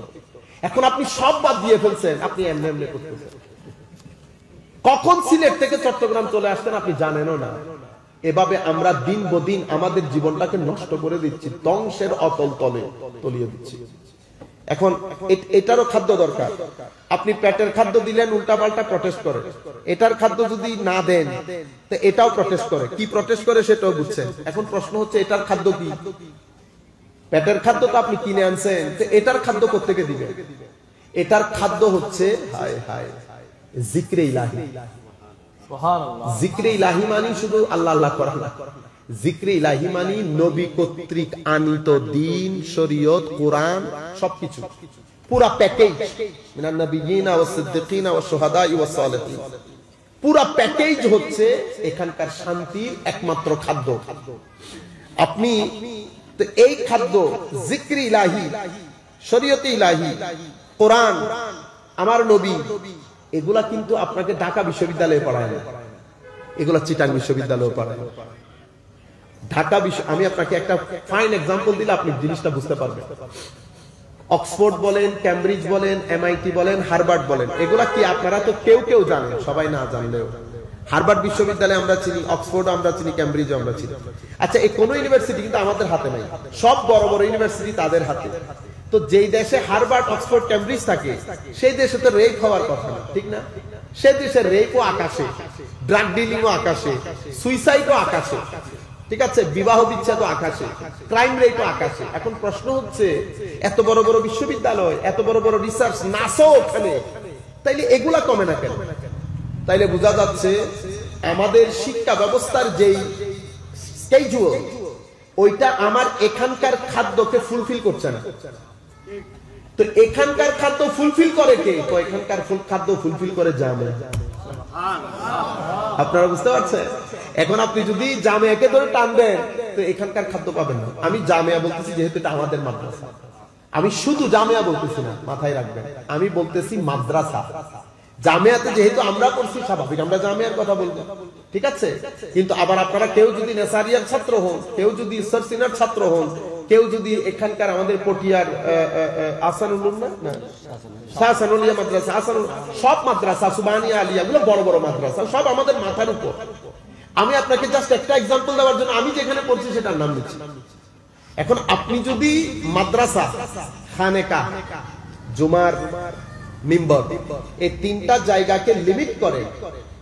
A: এখন আপনি সব বাদ দিয়ে ফেলছেন, আপনি এমনি এমনি করতেছেন। কখন সিলেট থেকে চট্টগ্রাম চলে আসতেন আপনি জানেনও না। এভাবে আমরা দিন বদিন আমাদের জীবনটাকে নষ্ট করে দিচ্ছি, ধ্বংসের অতল তলে তলিয়ে দিচ্ছি। এখন এটারও খাদ্য দরকার। আপনি পেটের খাদ্য দিলেন, উল্টা পাল্টা প্রটেস্ট করে। এটার খাদ্য যদি না দেন, তো এটাও প্রটেস্ট করে। কি প্রটেস্ট করে সেটাও বুঝছেন। এখন প্রশ্ন হচ্ছে এটার খাদ্য কি? পেটের খাদ্য তো আপনি কিনে আনছেন, তো এটার খাদ্য কোত্থেকে দিবেন? এটার খাদ্য হচ্ছে হায় হায় জিক্রে ইলাহি। জিক্রে ইলাহি মানে শুধু আল্লাহ আল্লাহ করা না, জিক্রে ইলাহি মানে নবী কর্তৃক আনিত দিন, শরীয়ত, কোরআন, সবকিছু পুরা প্যাকেজ। মিনান নাবিয়িনা ওয়াস সিদ্দিকিনা ওয়াস শুহাদাই ওয়াস সালিহিন, পুরা প্যাকেজ হচ্ছে এখানকার শান্তির একমাত্র খাদ্য। আপনি তো এই খাদ্য জিক্রে ইলাহি, শরীয়তে ইলাহি, কোরআন, আমার নবী, এগুলা কিন্তু আপনাকে ঢাকা বিশ্ববিদ্যালয়ে পড়ায় না, এগুলা চিটাং বিশ্ববিদ্যালয়ে পড়ায়। ঢাকা বিশ্ব, আমি আপনাকে একটা ফাইন এক্সাম্পল দিলে আপনি জিনিসটা বুঝতে পারবেন। অক্সফোর্ড বলেন, ক্যামব্রিজ বলেন, এমআইটি বলেন, হার্ভার্ড বলেন, এগুলা কি আপনারা তো কেউ কেউ জানেন, সবাই না জানলেও। হার্ভার্ড বিশ্ববিদ্যালয়ে আমরা চিনি, অক্সফোর্ড আমরা চিনি, ক্যামব্রিজ আমরা চিনি। আচ্ছা, এই কোন ইউনিভার্সিটি কিন্তু আমাদের হাতে নাই, সব বড় বড় ইউনিভার্সিটি তাদের হাতে। তো যেই দেশে হার্ভার্ড, অক্সফোর্ড, ক্যামব্রিজ থাকে, সেই দেশে তো রেপ হওয়ার কথা না, ঠিক না? সে দেশে রেপও আকাশে, ড্রাগ ডিলিংও আকাশে, সুইসাইডও আকাশে, ঠিক আছে, বিবাহ বিচ্ছেদও আকাশে, ক্রাইম রেটও আকাশে। এখন প্রশ্ন হচ্ছে, এত বড় বড় বিশ্ববিদ্যালয়, এত বড় বড় রিসার্চ, নাসা ওখানে, তাইলে এগুলা কমে না কেন? তাইলে বোঝা যাচ্ছে আমাদের শিক্ষা ব্যবস্থার যেই স্কেজুয়াল, ওইটা আমার এখানকার খাদ্যকে ফুলফিল করছে না। তো এখানকার খাদ্য ফুলফিল করে কে? তো এখানকার খাদ্য ফুলফিল করে জামিয়া। আপনারা বুঝতে পারছেন? এখন আপনি যদি জামিয়াকে ধরে টান দেন, তো এখানকার খাদ্য পাবেন না। আমি জামিয়া বলতেছি যেহেতু এটা আমাদের মাদ্রাসা, আমি শুধু জামিয়া বলতেছি না, মাথায় রাখবেন, আমি বলতেছি মাদ্রাসা। জামিয়াতে যেহেতু আমরা পড়ছি, স্বাভাবিক আমরা জামিয়ার কথা বলবো, ঠিক আছে। কিন্তু আবার আপনারা কেউ যদি নেসারিয়ার ছাত্র হন, কেউ যদি সরসিনার ছাত্র হন, কেউ যদি এখানকার আমাদের পটিয়ার আহসানুল মাদ্রাসা, আহসানুল, সব মাদ্রাসা, সুবহানিয়া আলিয়া, গুলো বড় বড় মাদ্রাসা, সব আমাদের মাথার উপর। আমি আপনাকে জাস্ট একটা এক্সাম্পল দেওয়ার জন্য আমি যেখানে পড়ছি সেটার নাম দিচ্ছি। এখন আপনি যদি মাদ্রাসা, খানেকা, জুমার মিম্বর, এই তিনটা জায়গাকে লিমিট করে,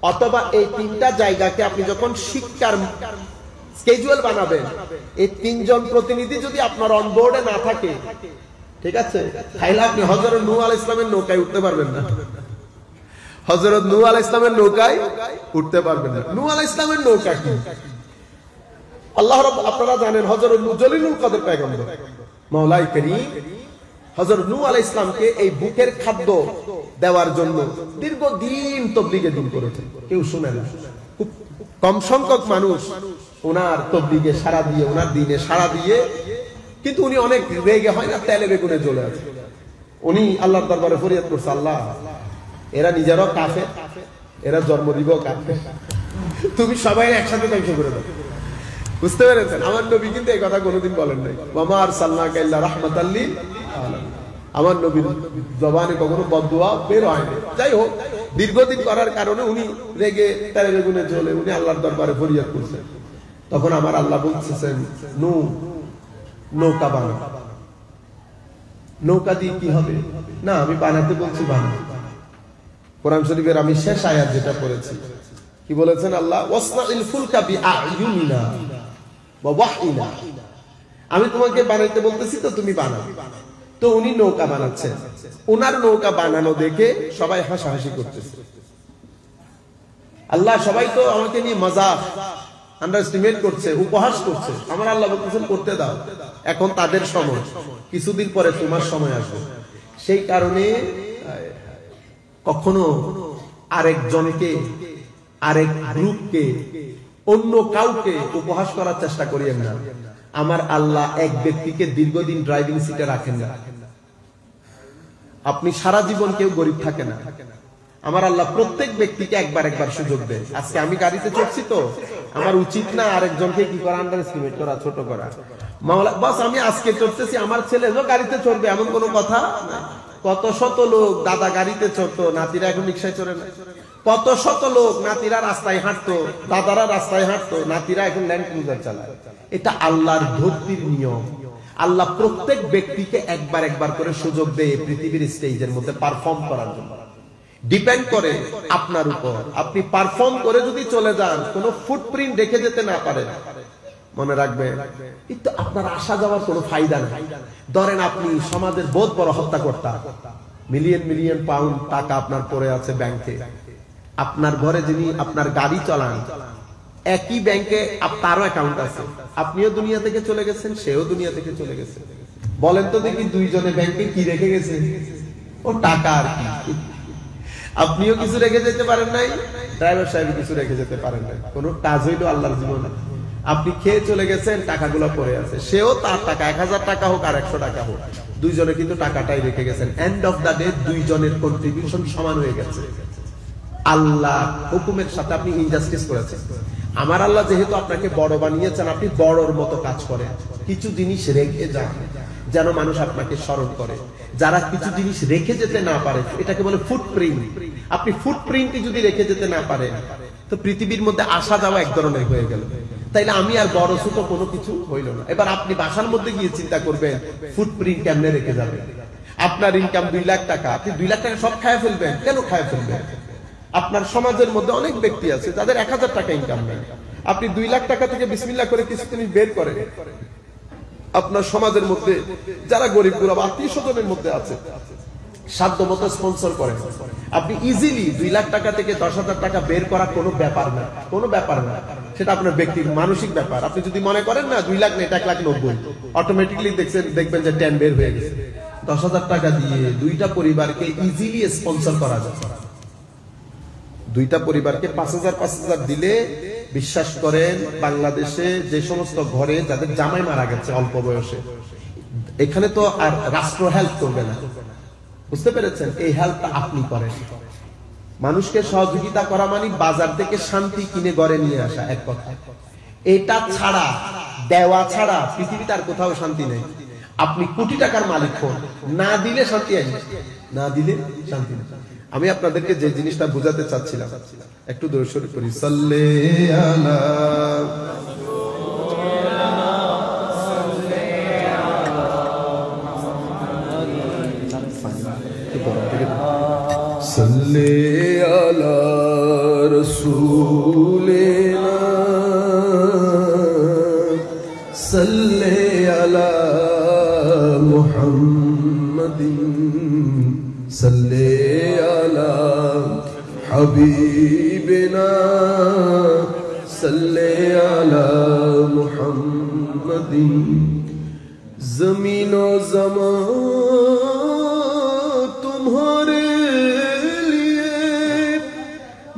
A: অথবা এই তিনটা জায়গাকে আপনি যখন শিক্ষার স্কেজুয়াল বানাবেন, এই তিনজন প্রতিনিধি যদি আপনার অনবোর্ডে না থাকে, ঠিক আছে, তাহলে আপনি হযরত নূহ আলাইহিস সালামের নৌকায় উঠতে পারবেন না। হযরত নূহ আলাইহিস সালামের নৌকায় উঠতে পারবেন না। নূহ আলাইহিস সালামের নৌকা কি? আল্লাহ রাব্বুল, আপনারা জানেন হযরত নূহ জলিলুল কদর পয়গম্বর, মাওলাই করিম হযরত নূহ আলাইহিস সালামকে এই বুকের খাদ্য দেওয়ার জন্য দীর্ঘদিন তাবলীগে দিন করেছেন, কেউ শুনে না। খুব কম সংখ্যক মানুষ ওনার তাবলীগে সাড়া দিয়ে, ওনার দ্বীনে সাড়া দিয়ে, কিন্তু উনি অনেক রেগে হয় না, তেলে বেগুনে জ্বলে আছে। উনি আল্লাহর দরবারে ফরিয়াদ করছে, আল্লাহ এরা নিজেরাও কাফের, এরা জন্ম দিব কাফের, তুমি সবাই একসাথে ধ্বংস করে দাও। বুঝতে পেরেছেন? আমার নবী কিন্তু এই কথা কোনোদিন বলেন নাই, ওয়ামা আরসালনাকা ইল্লা রাহমাতাল লিল আলামিন। আমার নবীর জবানে কখনো বদদুয়া বের হয় না। যাই হোক, দীর্ঘদিন করার কারণে উনি রেগে তেলে বেগুনে জ্বলে উনি আল্লাহর দরবারে ফরিয়াদ করছেন। তখন আমার আল্লাহ বলতেছেন, নূহ নৌকা বানাও। নৌকা দিয়ে কি হবে? না, আমি বানাতে বলছি বানাও। কোরআন শরীফের আমি শেষ আয়াত যেটা পড়েছি, কি বলেছেন আল্লাহ? ওয়াসনাইল ফুলকা বিআইউনিনা ওয়া ওয়াহইনা। আমি তোমাকে বানাইতে বলতেছি তো তুমি বানাও। তো উনি নৌকা বানাচ্ছেন, ওনার নৌকা বানানো দেখে সবাই হাসাহাসি করতেছে। আল্লাহ সবাই তো আমাকে নিয়ে মজাক আন্ডারস্টিমেট করছে, উপহাস করছে। আমার আল্লাহ বলতেছেন করতে দাও, এখন তাদের সময়, কিছুদিন পরে তোমার সময় আসবে। সেই কারণে কখনো আরেকজনকে, আরেক গ্রুপকে, অন্য কাউকে উপহাস করার চেষ্টা করিয়েন না। আমার আল্লাহ এক ব্যক্তিকে দীর্ঘদিন ড্রাইভিং সিটে রাখেন না। আপনি সারা জীবন কেউ গরিব থাকে না। আমার আল্লাহ প্রত্যেক ব্যক্তিকে একবার একবার সুযোগ দেয়। আজকে আমি গাড়িতে চড়ছি, তো আমার উচিত না আরেকজনকে কি করা, আন্ডার এস্টিমেট করা, ছোট করা। মাওলা বাস আমি আজকে চড়তেছি, আমার ছেলে গাড়িতে চড়বে এমন কোনো কথা না। কত শত লোক দাদা গাড়িতে চড়তো, নাতিরা এখন রিকশায় চড়ে না। কত শত লোক নাতিরা রাস্তায় হাঁটতো, দাদারা রাস্তায় হাঁটতো, নাতিরা এখন ল্যান্ড ক্রুজার চালায়। এটা আল্লাহর ধরতির নিয়ম। আল্লাহ প্রত্যেক ব্যক্তিকে একবার একবার করে সুযোগ দেয় পৃথিবীর স্টেজের মধ্যে পারফর্ম করার জন্য। ডিপেন্ড করে আপনার উপর। আপনি পারফর্ম করে যদি চলে যান, কোনো ফুটপ্রিন্ট রেখে যেতে না পারেন, মনে রাখবেন কিন্তু আপনার আসা যাওয়ার কোনো ফায়দা নেই। ধরেন আপনি সমাজের বহুত বড় হত্যাকর্তা, মিলিয়ন মিলিয়ন পাউন্ড টাকা আপনার পড়ে আছে ব্যাংকে। আপনার ঘরে যিনি আপনার গাড়ি চালান, একই ব্যাংকে তারও অ্যাকাউন্ট আছে। আপনিও দুনিয়া থেকে চলে গেছেন, সেও দুনিয়া থেকে চলে গেছে। বলেন তো দেখি দুইজনে ব্যাংকে কি রেখে গেছে? ও টাকা আর কি। আপনিও কিছু রেখে যেতে পারেন নাই, ড্রাইভার সাহেব কিছু রেখে যেতে পারেন নাই। কোন কাজ হইলো আল্লাহর জীবনে। আপনি খেয়ে চলে গেছেন, টাকাগুলো পড়ে আছে। সেও তার টাকা, 1000 টাকা হোক আর 100 টাকা হোক, দুইজনে কিন্তু টাকাটাই রেখে গেছেন। এন্ড অফ দা ডে দুইজনের কন্ট্রিবিউশন সমান হয়ে গেছে। আল্লাহ হুকুমের সাথে আপনি ইনজাস্টিস করেছেন। আমার আল্লাহ যেহেতু আপনাকে বড় বানিয়েছেন, আপনি বড়র মতো কাজ করেন। কিছু জিনিস রেখে যান যেন মানুষ আপনাকে স্মরণ করে। যারা কিছু জিনিস রেখে যেতে না পারে, এটাকে বলে ফুটপ্রিন্ট। আপনি ফুটপ্রিন্ট যদি রেখে যেতে না পারেন, তো পৃথিবীর মধ্যে আসা যাওয়া এক ধরনের হয়ে গেল। তাইলে আমি আর বড় ছোট কোনো কিছু হইল না। এবার আপনি বাসার মধ্যে গিয়ে চিন্তা করবেন ফুটপ্রিন্ট কেমনে রেখে যাবেন। আপনার ইনকাম 2 লাখ টাকা, আপনি 2 লাখ টাকা সব খায় ফেলবেন। কেন খায় ফেলবেন? আপনার সমাজের মধ্যে অনেক ব্যক্তি আছে যাদের 1000 টাকা ইনকাম নেই। আপনি 2 লাখ টাকা থেকে বিসমিল্লাহ করে কিছু জিনিস বের করেন। আপনার সমাজের মধ্যে যারা গরিব গুরব আত্মীয় স্বজনের মধ্যে আছে, সাধ্য মতো স্পন্সর করেন। আপনি ইজিলি 2 লাখ টাকা থেকে 10,000 টাকা বের করা কোনো ব্যাপার না, কোনো ব্যাপার না। সেটা আপনার ব্যক্তির মানসিক ব্যাপার। আপনি যদি মনে করেন না 2 লাখ নেই, 1,90,000, অটোমেটিকলি দেখবেন যে 10 বের হয়ে গেছে। 10,000 টাকা দিয়ে 2টা পরিবারকে ইজিলি স্পন্সর করা যায়। 2টা পরিবারকে 5,000 দিলে বিশ্বাস করেন, বাংলাদেশে যে সমস্ত ঘরে যাদের জামাই মারা গেছে অল্প বয়সে, এখানে তো আর রাষ্ট্র হেল্প করবে না। বুঝতে পেরেছেন? এই হেল্পটা আপনি করেন। মানুষকে সহযোগিতা করা মানে বাজার থেকে শান্তি কিনে ঘরে নিয়ে আসা, এক কথা। এটা ছাড়া, দেওয়া ছাড়া পৃথিবীতে আর কোথাও শান্তি নেই। আপনি কোটি টাকার মালিক হন, না দিলে শান্তি আসে, না দিলে শান্তি নেই। আমি আপনাদেরকে যে জিনিসটা বোঝাতে চাচ্ছিলাম, একটু দরুদ শরীফ পড়ি। সাল্লি আলা সাল্লি আলা রাসূলিনা সাল্লি আলা মুহাম্মাদিন সাল্লি আলা হাবিবিনা সাল্লি আলা মুহাম্মাদিন जमीनो ज़मां तुम्हारे लिए,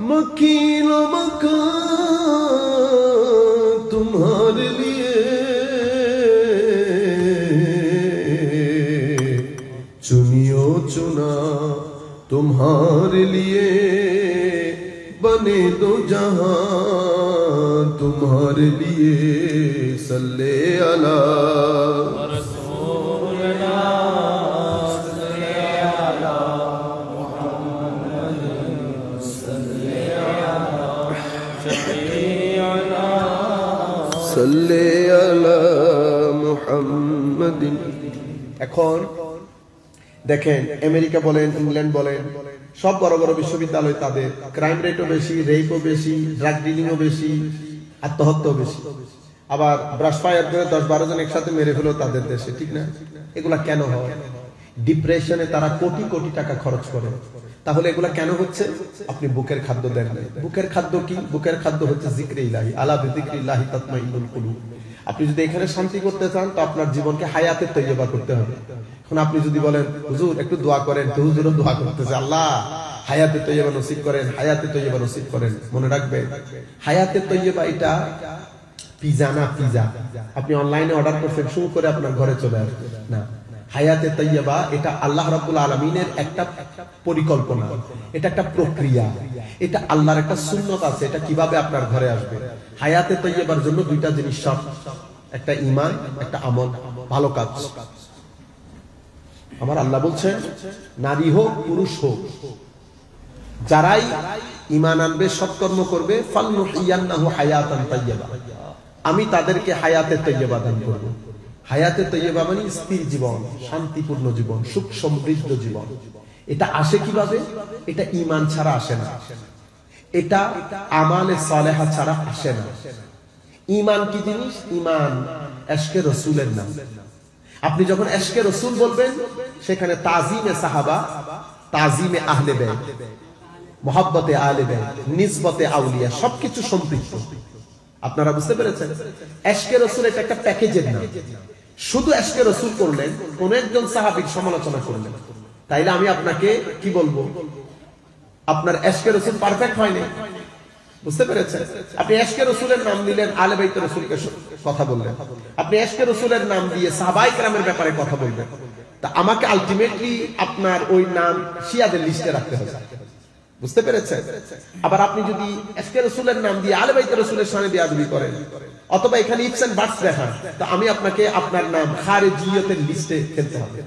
A: मकीन मकान तुम्हारे लिए, चुनियो चुना तुम्हारे लिए, बने दो जहां तुम्हारे लिए। सल्ले अला रसूलना, सल्ले अला मुहम्मद, सल्ले अला शफीअना, सल्ले अला मुहम्मद। এখন দেখেন আমেরিকা বলেন, ইংল্যান্ড বলেন, সব বড় বড় বিশ্ববিদ্যালয়, তাদের ক্রাইম রেটও বেশি, রেপও বেশি, ড্রাগ ডিলিংও বেশি, আত্মহত্যাও বেশি। আবার ব্রাশ ফায়ার করে 10-12 জন একসাথে মেরে ফেলো তাদের দেশে, ঠিক না? এগুলা কেন হয়? ডিপ্রেশনে তারা কোটি কোটি টাকা খরচ করে। তাহলে এগুলা কেন হচ্ছে? আপনি বুকের খাদ্য দেন না। বুকের খাদ্য কি? বুকের খাদ্য হচ্ছে জিকরে ইলাহি, আলা বিযিকরিল্লাহি তাতমাইন্নুল কুলুব। আপনি যদি এখানে শান্তি করতে চান তো আপনার জীবনকে হায়াতে তৈয়বা করতে হবে। এখন আপনি যদি বলেন হুজুর একটু দোয়া করেন, তো হুজুরও দোয়া করতেছে, আল্লাহ হায়াতে তৈয়বা নসিব করেন, হায়াতে তৈয়বা নসিব করেন। মনে রাখবেন হায়াতে তৈয়বা এটা পিজা না, পিজা আপনি অনলাইনে অর্ডার করছেন, শুরু করে আপনার ঘরে চলে আসবে না। হায়াতে তৈয়বা এটা আল্লাহ রাব্বুল আলামিনের একটা পরিকল্পনা, এটা একটা প্রক্রিয়া, এটা আল্লাহর একটা সুন্নত আছে, এটা কিভাবে আপনার ঘরে আসবে। হায়াতে তৈয়বার জন্য দুইটা জিনিস সব, একটা ঈমান, একটা আমল, ভালো কাজ। আমার আল্লাহ বলছেন নারী হোক পুরুষ হোক, যারাই ঈমান আনবে, সৎকর্ম করবে, ফালনুহিয়ান্নাহু হায়াতান তাইয়্যিবা, আমি তাদেরকে হায়াতে তৈয়বা দান করব। হায়াতে তৈয়বা মানে স্থির জীবন, শান্তিপূর্ণ জীবন, সুখ সমৃদ্ধ জীবন। এটা আসে কিভাবে? এটা ঈমান ছাড়া আসে না, এটা আমালে সালেহা ছাড়া আসে না। ঈমান কি জিনিস? ঈমান ইশকে রাসূলের নাম। আপনি যখন ইশকে রাসূল বলবেন, সেখানে তাজিমে সাহাবা, তাজিমে আহলে বাইত, মুহাব্বতে আহলে বাইত, নিসবতে আউলিয়া সবকিছু সম্পৃক্ত। আপনারা বুঝতে পেরেছেন? ইশকে রাসূল এটা একটা প্যাকেজের নাম। শুধু ইশকে রাসূল করলেন, কোন একজন সাহাবীর সমালোচনা করলেন, তাইলে আমি আপনাকে কি বলবো? আপনার ইশকে রাসূল পারফেক্ট হয়নি। বুঝতে পেরেছেন? আপনি ইশকে রাসূলের নাম দিলেন, আহলে বাইত রাসূলকে কথা বললেন, আপনি ইশকে রাসূলের নাম দিয়ে সাহাবায়ে কেরামের ব্যাপারে কথা বলবেন, তা আমাকে আলটিমেটলি আপনার ওই নাম শিয়াদের লিস্টে রাখতে হবে। বুঝতে পেরেছেন? আবার আপনি যদি ইশকে রাসূলের নাম দিয়ে আহলে বাইত রাসূলের শানে বেয়াদবি করেন, অথবা এখানে ইফস এন্ড বাটস দেখান, তা আমি আপনাকে আপনার নাম খারিজিয়তের লিস্টে ফেলতে হবে।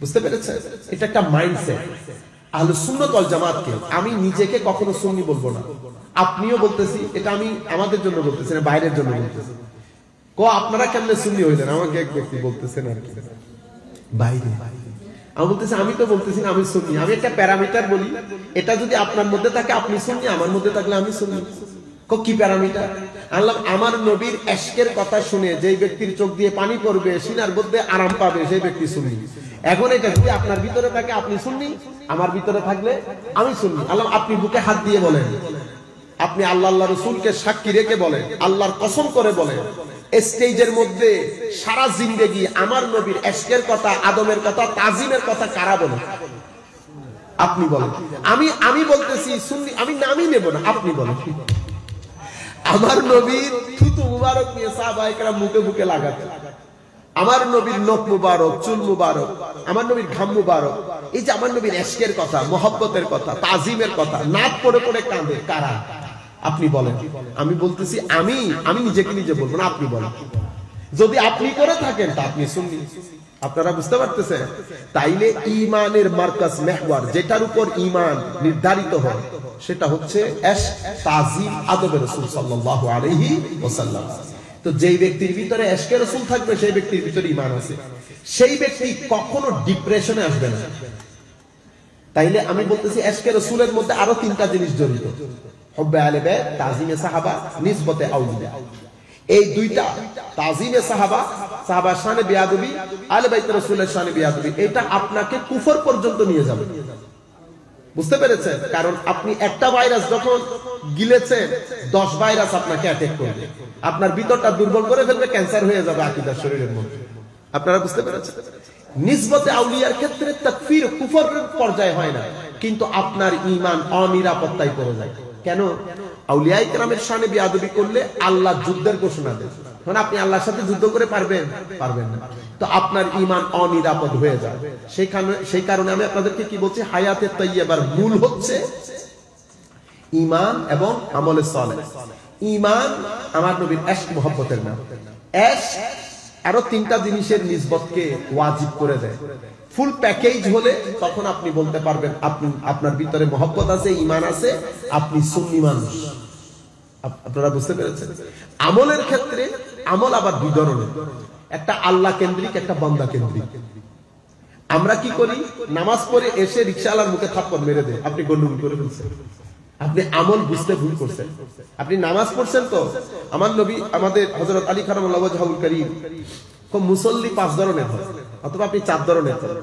A: বুঝতে পেরেছেন? এটা একটা মাইন্ডসেট। আহলুস সুন্নাত ওয়াল জামাতকে আমি নিজেকে কখনো সুন্নি বলবো না, আপনিও বলতেছি, এটা আমি আমাদের জন্য বলতেছি না, বাইরের জন্য বলতেছি। আপনারা কেমনে সুন্নি হইলেন? আমাকে এক ব্যক্তি বলতেছেন আর কি বাইরে, আমি বলতেছি আমি তো বলতেছি না আমি সুন্নি। আমি একটা প্যারামিটার বলি, এটা যদি আপনার মধ্যে থাকে আপনি সুন্নি, আমার মধ্যে থাকলে আমি সুন্নি। কি প্যারামিটার? আল্লাহ আমার নবীর ইশকের কথা শুনে যেই ব্যক্তির চোখ দিয়ে পানি পড়বে, সিনার মধ্যে আরাম পাবে, সেই ব্যক্তি সুন্নি। এখন এটা যদি আপনার ভিতরে থাকে আপনি সুন্নি, আমার ভিতরে থাকলে আমি সুন্নি। আল্লাহ আপনি বুকে হাত দিয়ে বলেন, আপনি আল্লাহ আল্লাহ রাসূলকে সাক্ষী রেখে বলেন, আল্লাহর কসম করে বলেন, স্টেজের মধ্যে সারা জিন্দেগি আমার নবীর ইশকের কথা, আদমের কথা, তাজিমের কথা কারা বলে? আপনি বলেন। আমি বলতেছি সুন্নি, আমি নামই নেব না, আপনি বলেন। আমার নবীর থুতু মুবারক নিয়ে সাহাবায়ে কেরাম মুখে মুখে লাগাতে, আমার নবীর নখ মুবারক, চুল মুবারক, আমার নবীর ঘাম মুবারক, এই যে আমার নবীর ইশকের কথা, মহব্বতের কথা, তাজিমের কথা, নাক পড়ে পড়ে কাঁদে কারা? আপনি বলেন। আমি বলতেছি আমি নিজেকে নিজে বলবো না, আপনি বলেন। যদি আপনি করে থাকেন তা আপনি সুন্নি। আপনারা বুঝতে পারতেছেন? তাইলে ঈমানের মারকাজ মেহওয়ার, যেটার উপর ঈমান নির্ধারিত হয়, সেটা হচ্ছে ইশক, তাজিম, আদবে রাসূল সাল্লাল্লাহু আলাইহি ওয়াসাল্লাম। তো যেই ব্যক্তির ভিতরে ইশকে রাসূল থাকবে, সেই ব্যক্তির ভিতরে ঈমান আছে, সেই ব্যক্তি কখনো ডিপ্রেশনে আসবে না। তাইলে আমি বলতেছি ইশকে রাসূলের মধ্যে আরো তিনটা জিনিস জড়িত: হুব্বে আহলে বাইত, তাজিমে সাহাবা, নিসবতে আউলিয়া। এই দুইটা, তাজিমে সাহাবা, সাহাবার শানে বেয়াদবি, আহলে বাইত রাসূলের শানে বেয়াদবি, এটা আপনাকে কুফর পর্যন্ত নিয়ে যাবে। বুঝতে পেরেছেন? কারণ আপনি একটা ভাইরাস যখন গিলেছেন, 10 ভাইরাস আপনাকে অ্যাটাক করবে, আপনার ভিতরটা দুর্বল করে ফেলবে, ক্যান্সার হয়ে যাবে আকীদার শরীরের মধ্যে। আপনারা বুঝতে পেরেছেন? নিসবতে আউলিয়ার ক্ষেত্রে তাকফীর কুফরের পর্যায়ে হয় না, কিন্তু আপনার ঈমান অনিরাপত্তায় পড়ে যায়। কেন? আউলিয়া ইকরামের শানে বেয়াদবি করলে আল্লাহ যুদ্ধের ঘোষণা দেন, মানে আপনি আল্লাহর সাথে যুদ্ধ করে পারবেন না, তো আপনার ঈমান অনিরাপদ হয়ে যায়। সেই কারণে আমি আপনাদেরকে কি বলছি, হায়াতে তাইয়্যিবার মূল হচ্ছে ঈমান এবং আমলে সালেহ। ঈমান আমার নবীর ইশক মুহাব্বতের নাম। ইশক আরো তিনটা জিনিসের নিসবতকে ওয়াজিব করে দেয়। ফুল প্যাকেজ হলে তখন আপনি বলতে পারবেন আপনার ভিতরে মহব্বত আছে, ঈমান আছে, আপনি সুন্নি মানুষ। আপনারা বুঝতে পেরেছেন? আমলের ক্ষেত্রে আমল আবার দুই ধরনের, একটা আল্লাহ কেন্দ্রিক, একটা বান্দা কেন্দ্রিক। আমরা কি করি, নামাজ পড়ে এসে রিকশাওয়ালার মুখে থাপ্পড় মেরে দেয়, আপনি গন্ডগোল করে ফেলছেন, আপনি আমল বুঝতে ভুল করছেন। আপনি নামাজ পড়ছেন তো, আমার নবী আমাদের হযরত আলী কারামাল্লাহু ওয়াজহুল কারীম মুসল্লি 5 ধরনের হয়, অথবা আপনি 4 ধরনের হয়।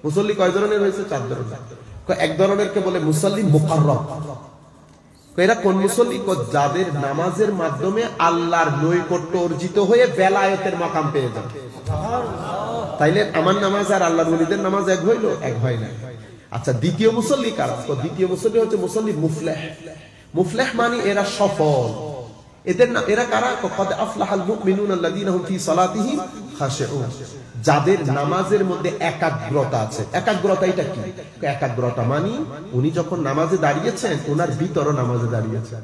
A: মুসল্লি কয় ধরনের হয়েছে? 4 ধরনের। এক ধরনের কে বলে মুসল্লি মুকাররব। এরা কোন মুসল্লি? যাদের নামাজের মাধ্যমে আল্লাহর নৈকট্য অর্জিত হয়ে বেলায়েতের মাকাম পেয়ে যায়। তাইলে আমার নামাজ আর আল্লাহর ওলিদের নামাজ এক হইল? এক হয় না। আচ্ছা, দ্বিতীয় মুসল্লি কারা? দ্বিতীয় মুসল্লি হচ্ছে মুসল্লি মুফলেহ। মুফলেহ মানে এরা সফল। এরা কারা? ক্বাদ আফলাহাল মুমিনুনা আল্লাযীনা হুম ফি সালাতিহিম খাশিউন। যাদের নামাজের মধ্যে একাগ্রতা আছে। একাগ্রতা এটা কি? একাগ্রতা মানে উনি যখন নামাজে দাঁড়িয়েছেন, ওনার ভিতরও নামাজে দাঁড়িয়েছে।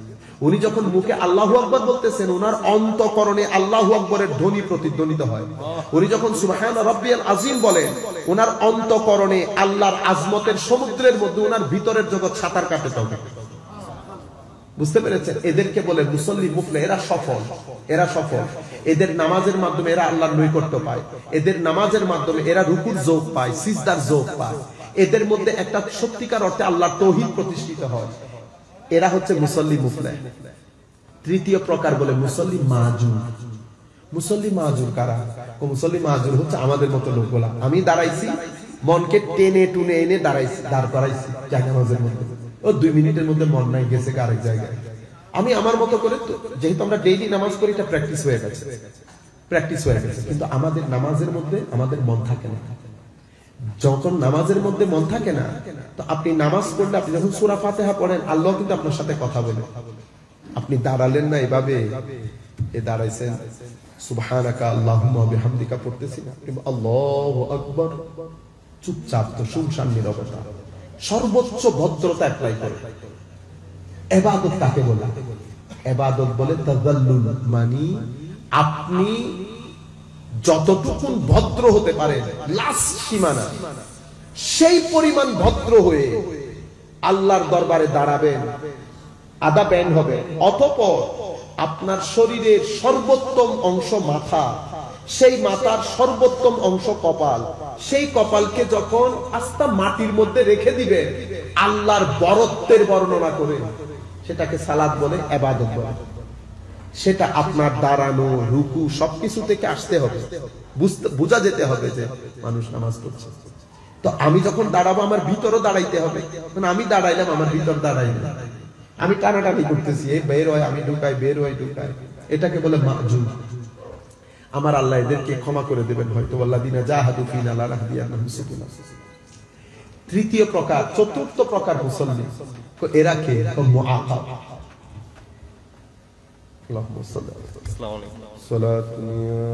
A: উনি যখন মুখে আল্লাহু আকবার বলতেছেন, ওনার অন্তঃকরণে আল্লাহু আকবরের ধ্বনি প্রতিধ্বনিত হয়। উনি যখন সুবহান রাব্বিয়াল আযীম বলেন, ওনার অন্তঃকরণে আল্লাহর আজমতের সমুদ্রের মধ্যে ওনার ভিতরের জগৎ সাঁতার কাটে তবে। বুঝতে পেরেছেন? এদেরকে বলে মুসল্লি মুফলিহ। এরা সফল, এরা সফল। এদের নামাজের মাধ্যমে এরা আল্লাহর নৈকট্য পায়। এদের নামাজের মাধ্যমে এরা রুকুর যোগ পায়, সিজদার যোগ পায়। এদের মধ্যে একটা সত্যিকার অর্থে আল্লাহর তাওহীদ প্রতিষ্ঠিত হয়। এরা হচ্ছে মুসল্লি মুফলিহ। তৃতীয় প্রকার বলে মুসল্লি মাজুর। মুসল্লি মাজুর কারা? মুসল্লি মাজুর হচ্ছে আমাদের মতো লোকগুলা। আমি দাঁড়াইছি, মনকে টেনে টুনে এনে দাঁড়াইছি, দাঁড় করাইছি নামাজের মধ্যে। ও 2 মিনিটের মধ্যে মন নাই, গেছে আরেক জায়গায়। আমি আমার মতো করে, যেহেতু আমরা ডেইলি নামাজ করি, এটা প্র্যাকটিস হয়ে গেছে, প্র্যাকটিস হয়ে গেছে। কিন্তু আমাদের নামাজের মধ্যে আমাদের মন থাকে না। যখন নামাজের মধ্যে মন থাকে না, তো আপনি নামাজ পড়লে, আপনি যখন সূরা ফাতিহা পড়েন, আল্লাহ কিন্তু আপনার সাথে কথা বলে। আপনি দাঁড়ালেন না এভাবে, এ দাঁড়াইছেন সুবহানাকা আল্লাহুম্মা ওয়া বিহামদিকা পড়তেছি না, আল্লাহু আকবার, চুপচাপ, তো শুনশান নীরবতা, সর্বোচ্চ ভদ্রতা অ্যাপ্লাই করে। ইবাদত কাকে বলে? ইবাদত বলে তাযাল্লুল, মানে আপনি যতটুকু ভদ্র হতে পারেন, লাস্ট সীমানা, সেই পরিমাণ ভদ্র হয়ে আল্লাহর দরবারে দাঁড়াবেন, আদা প্যান হবে। অতঃপর আপনার শরীরের সর্বোত্তম অংশ মাথা, সেই মাথার সর্বোত্তম অংশ কপাল, সেই কপালকে যখন আস্তা মাটির মধ্যে রেখে দিবেন, আল্লাহর বরত্বের বর্ণনা করে, সেটাকে সালাত বলে, ইবাদত বলে। সেটা আপনার দাঁড়ানো, রুকু সবকিছু থেকে আসতে হবে, বুঝা যেতে হবে যে মানুষ নামাজ পড়ছে। তো আমি যখন দাঁড়াবো, আমার ভিতরও দাঁড়াইতে হবে। মানে আমি দাঁড়াইলাম, আমার ভিতর দাঁড়াই না, আমি টানাটানি করতেছি, এই বের হয়, আমি ঢুকাই, বের হয়, ঢুকাই। এটাকে বলে মাজুর। আমার আল্লাহ এদেরকে ক্ষমা করে দেবেন হয়তো, আল্লাযীনা জাহাদু ফিনা লানাহদিয়ান্নাহুম সুবুলানা। তৃতীয় প্রকার, চতুর্থ প্রকার মুসল্লি, এরা কে? মুআক্কাব। আল্লাহুম্মা সাল্লি আলাইহি সালাতু ইয়া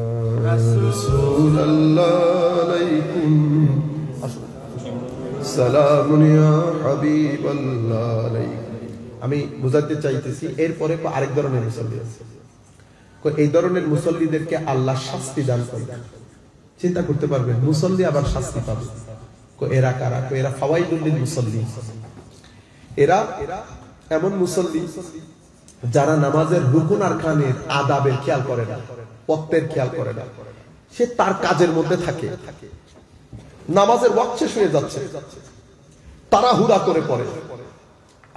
A: রাসূলুল্লাহ আলাইকুম সালামুন ইয়া হাবিবাল্লাহ আলাইকুম। আমি বুঝাতে চাইতেছি, এরপরে আরেক ধরনের মুসল্লি আছে। এই ধরনের মুসল্লিদেরকে আল্লাহ শাস্তি দান করবেন। চিন্তা করতে পারবেন, মুসল্লি আবার শাস্তি পাবে। এরা কারা? এরা ফাওয়াইদুল লিল মুসল্লি। এরা এমন মুসল্লি যারা নামাজের রুকুন আরকানের আদাবের খেয়াল করে না, ওয়াক্তের খেয়াল করে না। সে তার কাজের মধ্যে থাকে, নামাজের ওয়াক্ত শেষ হয়ে যাচ্ছে, তাড়াহুড়া করে পড়ে,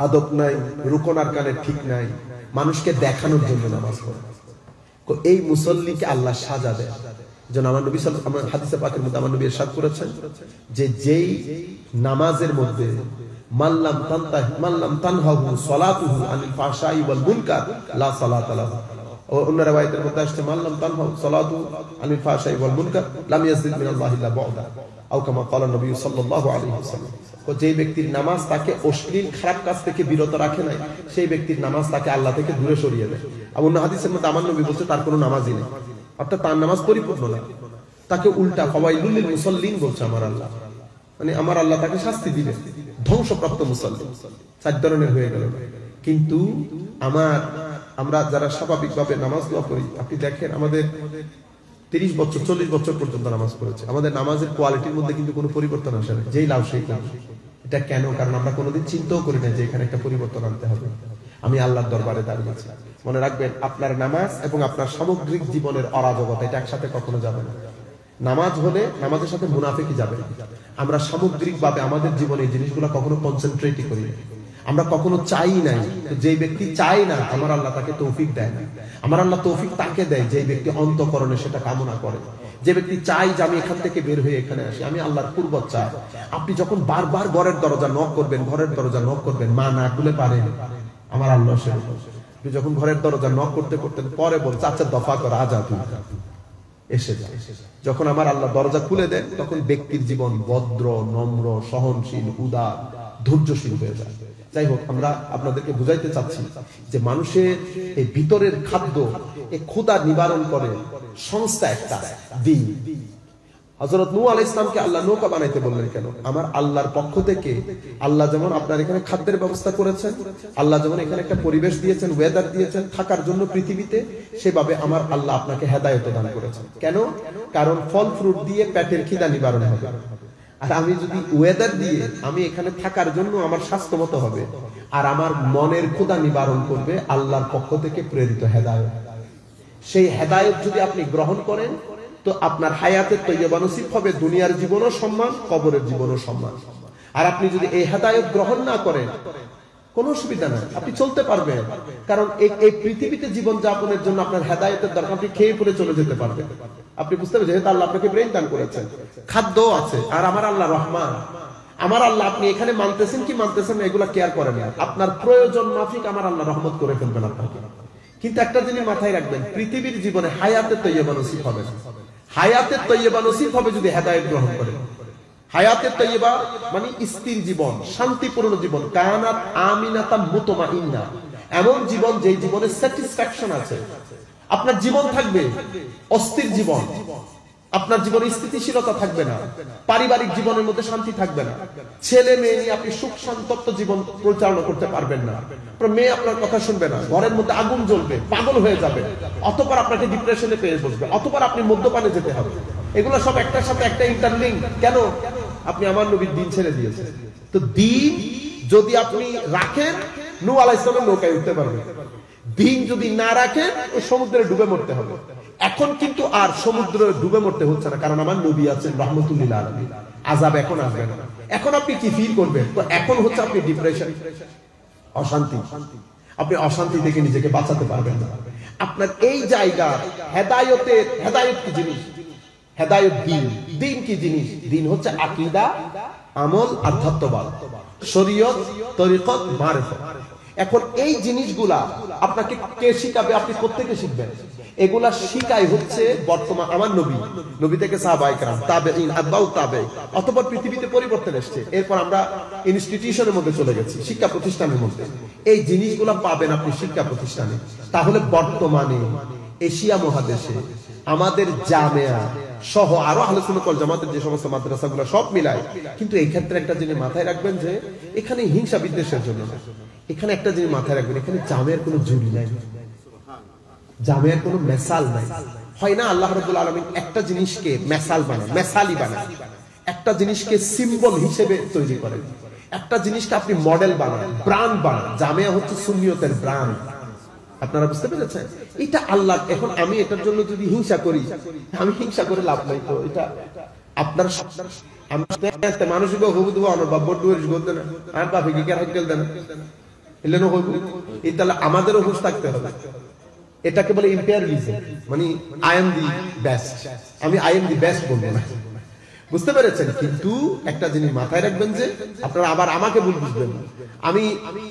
A: আদব নাই, রুকুন আরকানের ঠিক নাই, মানুষকে দেখানোর জন্য নামাজ পড়ে। এই মুসল্লিকে আল্লাহ সাজা দেয়। যেন আমার নবী সাল্লাল্লাহু আলাইহি ওয়াসাল্লাম হাদিসে পাকের মধ্যে আমার নবী ইরশাদ করেছেন যে, যেই নামাজের মধ্যে মাল্লাম তানহাহু সালাতুহু আনিল ফাহশাই ওয়াল মুনকার লা সালাতা লাহু, অন্য রাওয়ায়াতের মধ্যে আসছে মাল্লাম তানহু সালাতু আনিল ফাহশাই ওয়াল মুনকার লাম ইয়াজিদ মিনাল্লাহি ইল্লা বু'দা আও কামা ক্বালা নবী সাল্লাল্লাহু আলাইহি ওয়াসাল্লাম। তো যে ব্যক্তির নামাজ তাকে অশ্লীল খারাপ কাজ থেকে বিরত রাখে নাই, সেই ব্যক্তির নামাজ তাকে আল্লাহ থেকে দূরে সরিয়ে দেয়। আর অন্য হাদিসের মধ্যে আমার নবী বলছে তার কোনো নামাজই নেই, অর্থাৎ তার নামাজ পরিপূর্ণ না, তাকে উল্টা ফাওয়াইলুল লিল মুসাল্লিন বলছে আমার আল্লাহ, মানে আমার আল্লাহ তাকে শাস্তি দিবে, ধ্বংসপ্রাপ্ত মুসাল্লি। 4 ধরনের হয়ে গেল। কিন্তু আমরা যারা স্বাভাবিকভাবে নামাজ দোয়া করি, আপনি দেখেন আমাদের 30 বছর 40 বছর পর্যন্ত নামাজ পড়েছে, আমাদের নামাজের কোয়ালিটির মধ্যে কিন্তু কোনো পরিবর্তন আসে না, যেই লাভ সেই লাভ। এটা কেন? কারণ আমরা কোনোদিন চিন্তাও করি না যে এখানে একটা পরিবর্তন আনতে হবে। আমি আল্লাহর দরবারে দাঁড়িয়ে আছি। মনে রাখবেন, আপনার নামাজ এবং আপনার সামগ্রিক জীবনের অরাজকতা এটা একসাথে কখনো যাবে না। নামাজ হলে নামাজের সাথে মুনাফিকই যাবে। আমরা সামগ্রিকভাবে আমাদের জীবনে এই জিনিসগুলো কখনো কনসেন্ট্রেটই করি না, আমরা কখনো চাই নাই। যে ব্যক্তি চায় না, আমার আল্লাহ তাকে তৌফিক দেয় না। আমার আল্লাহ তৌফিক তাকে দেয় যে ব্যক্তি অন্তঃকরণে সেটা কামনা করে। যে ব্যক্তি চাই যে আমি এখান থেকে বের হয়ে এখানে আসি, আমি আল্লাহর কুরবত চাই। আপনি যখন বারবার ঘরের দরজা নক করবেন, মা না খুলে পারেন, আমার আল্লাহ সেরকম। আপনি যখন ঘরের দরজা নক করতে পরে বল চাচা দফা কর, আজা তুই এসে যা। যখন আমার আল্লাহ দরজা খুলে দেন, তখন ব্যক্তির জীবন ভদ্র, নম্র, সহনশীল, উদার, ধৈর্যশীল হয়ে যায়। যাই হোক, আমরা আপনাদেরকে বুঝাইতে চাচ্ছি যে মানুষের এই ভিতরের খাদ্য, এই ক্ষুধা নিবারণ করে সংস্থা একটা দিন। হযরত নূহ আলাইহিস সালামকে আল্লাহ নৌকা বানাইতে বললেন কেন? আমার আল্লাহর পক্ষ থেকে আল্লাহ যেমন আপনার এখানে খাদ্যের ব্যবস্থা করেছেন, আল্লাহ যেমন এখানে একটা পরিবেশ দিয়েছেন, ওয়েদার দিয়েছেন থাকার জন্য পৃথিবীতে, সেভাবে আমার আল্লাহ আপনাকে হেদায়েত দান করেছেন। কেন? কারণ ফল ফ্রুট দিয়ে পেটের খিদা নিবারণ হবে। আর আমি যদি ওয়েদার দিয়ে আমি এখানে থাকার জন্য আমার স্বাস্থ্য মতো হবে, আর আমার মনের ক্ষুধা নিবারণ করবে আল্লাহর পক্ষ থেকে প্রেরিত হেদায়েত। সেই হেদায়েত যদি আপনি গ্রহণ করেন, তো আপনার হায়াতের তৈয়বা নসিব হবে, দুনিয়ার জীবনও সম্মান, কবরের জীবনও সম্মান। আর আপনি যদি এই হেদায়েত গ্রহণ না করেন, কোনো অসুবিধা নাই, আপনি চলতে পারবেন। কারণ এই পৃথিবীতে জীবন যাপনের জন্য আপনার হেদায়েতের দরকার। আপনি খেয়ে পরে চলে যেতে পারবেন। আপনি বুঝতে পারবেন, যেহেতু আল্লাহ আপনাকে ব্রেন দান করেছেন, খাদ্য আছে, আর আমার আল্লাহ রহমান, আমার আল্লাহ আপনি এখানে মানতেছেন কি মানতেছেন এগুলা কেয়ার করেন না। আপনার প্রয়োজন মাফিক আমার আল্লাহ রহমত করে ফেলবেন আপনাকে। কিন্তু একটা জিনিস মাথায় রাখবেন, পৃথিবীর জীবনে হায়াতের তৈয়বা নসিব হবে না। হায়াতের তৈয়বা নসিব হবে যদি হেদায়েত গ্রহণ করেন। হায়াতের তৈয়বা মানে স্থির জীবন, শান্তিপূর্ণ জীবন, কায়ানাত আমিনাতাম মুতমাইন্না, এমন জীবন যেই জীবনে স্যাটিসফ্যাকশন আছে। আপনার জীবন থাকবে অস্থির জীবন, আপনার জীবনে স্থিতিশীলতা থাকবে না, পারিবারিক জীবনের মধ্যে শান্তি থাকবে না, ছেলে মেয়ে নিয়ে আপনি সুখ শান্তত্ব জীবন পরিচালনা করতে পারবেন না, মেয়ে আপনার কথা শুনবে না, ঘরের মধ্যে আগুন জ্বলবে, পাগল হয়ে যাবে, অতঃপর আপনাকে ডিপ্রেশনে পেয়ে বসবে, অতঃপর আপনি মদ্যপানে যেতে হবে। এগুলো সব একটার সাথে একটা ইন্টারলিঙ্ক। কেন? আপনি আমার নবীর দিন ছেড়ে দিয়েছেন। তো দিন যদি আপনি রাখেন, নূহ আলাইহিস সালামের নৌকায় উঠতে পারবেন। দিন যদি না রাখেন, ওই সমুদ্রে ডুবে মরতে হবে। এখন কিন্তু আর সমুদ্রে ডুবে মরতে হচ্ছে না, কারণ আমার নবী আছেন রাহমাতুল লিল আলামিন। আযাব এখন আসবে না। এখন আপনি কি ফিল করবেন? তো এখন হচ্ছে আপনি ডিপ্রেশন, অশান্তি, আপনি অশান্তি থেকে নিজেকে বাঁচাতে পারবেন না। আপনার এই জায়গা হেদায়েত কি জিনিস? হেদায়েত দিন কি জিনিস? দিন হচ্ছে আকীদা, আমল, আধ্যাত্মবাদ, শরীয়ত, তরিকত, মারিফত। এখন এই জিনিসগুলা আপনাকে কে শিখাবে? আপনি কোত্থেকে শিখবেন? এগুলা শিখাই হচ্ছে বর্তমান আমার নবী থেকে সাহাবায়ে কেরাম, তাবেঈন, আতবাউ তাবেঈন, অতঃপর পৃথিবীতে পরিবর্তন এসেছে। এরপর আমরা ইনস্টিটিউশনের মধ্যে চলে গেছি, শিক্ষা প্রতিষ্ঠানের মধ্যে। এই জিনিসগুলা পাবেন আপনি শিক্ষা প্রতিষ্ঠানে। তাহলে বর্তমানে এশিয়া মহাদেশে আমাদের জামিয়া সহ আরো আহলে সুন্নাত ওয়াল জামাতের যে সমস্ত মাদ্রাসাগুলো সব মিলায়, কিন্তু এই ক্ষেত্রে একটা জিনিস মাথায় রাখবেন যে এখানে হিংসা বিদ্বেষের জন্য না। এখানে একটা জিনিস মাথায় রাখবেন, এখানে জামিয়ার কোনো জুরি নাই, জামিয়ার কোনো মেসাল নাই। হয় না আল্লাহ রাব্বুল আলামিন একটা জিনিসকে মেসাল বানান, মেসালি বানান, একটা জিনিসকে সিম্বল হিসেবে তৈরি করেন, একটা জিনিসকে আপনি মডেল বানান, ব্র্যান্ড বানান। জামিয়া হচ্ছে সুন্নিয়তের ব্র্যান্ড। আপনারা বুঝতে পেরেছেন? এটা আল্লাহ। এখন আমি এটার জন্য যদি হিংসা করি, আমি হিংসা করে লাভ নাই। তো এটা আপনার মানসিক আমাদেরও হুঁশ থাকতে হবে। এটাকে বলে ইম্পেরিয়ালিজম, মানে আই এম দি বেস্ট। আমি আই এম দি বেস্ট বলবো না, বুঝতে পেরেছেন? কিন্তু একটা জিনিস মাথায় রাখবেন যে আপনারা আবার আমাকে ভুল বুঝবেন না। আমি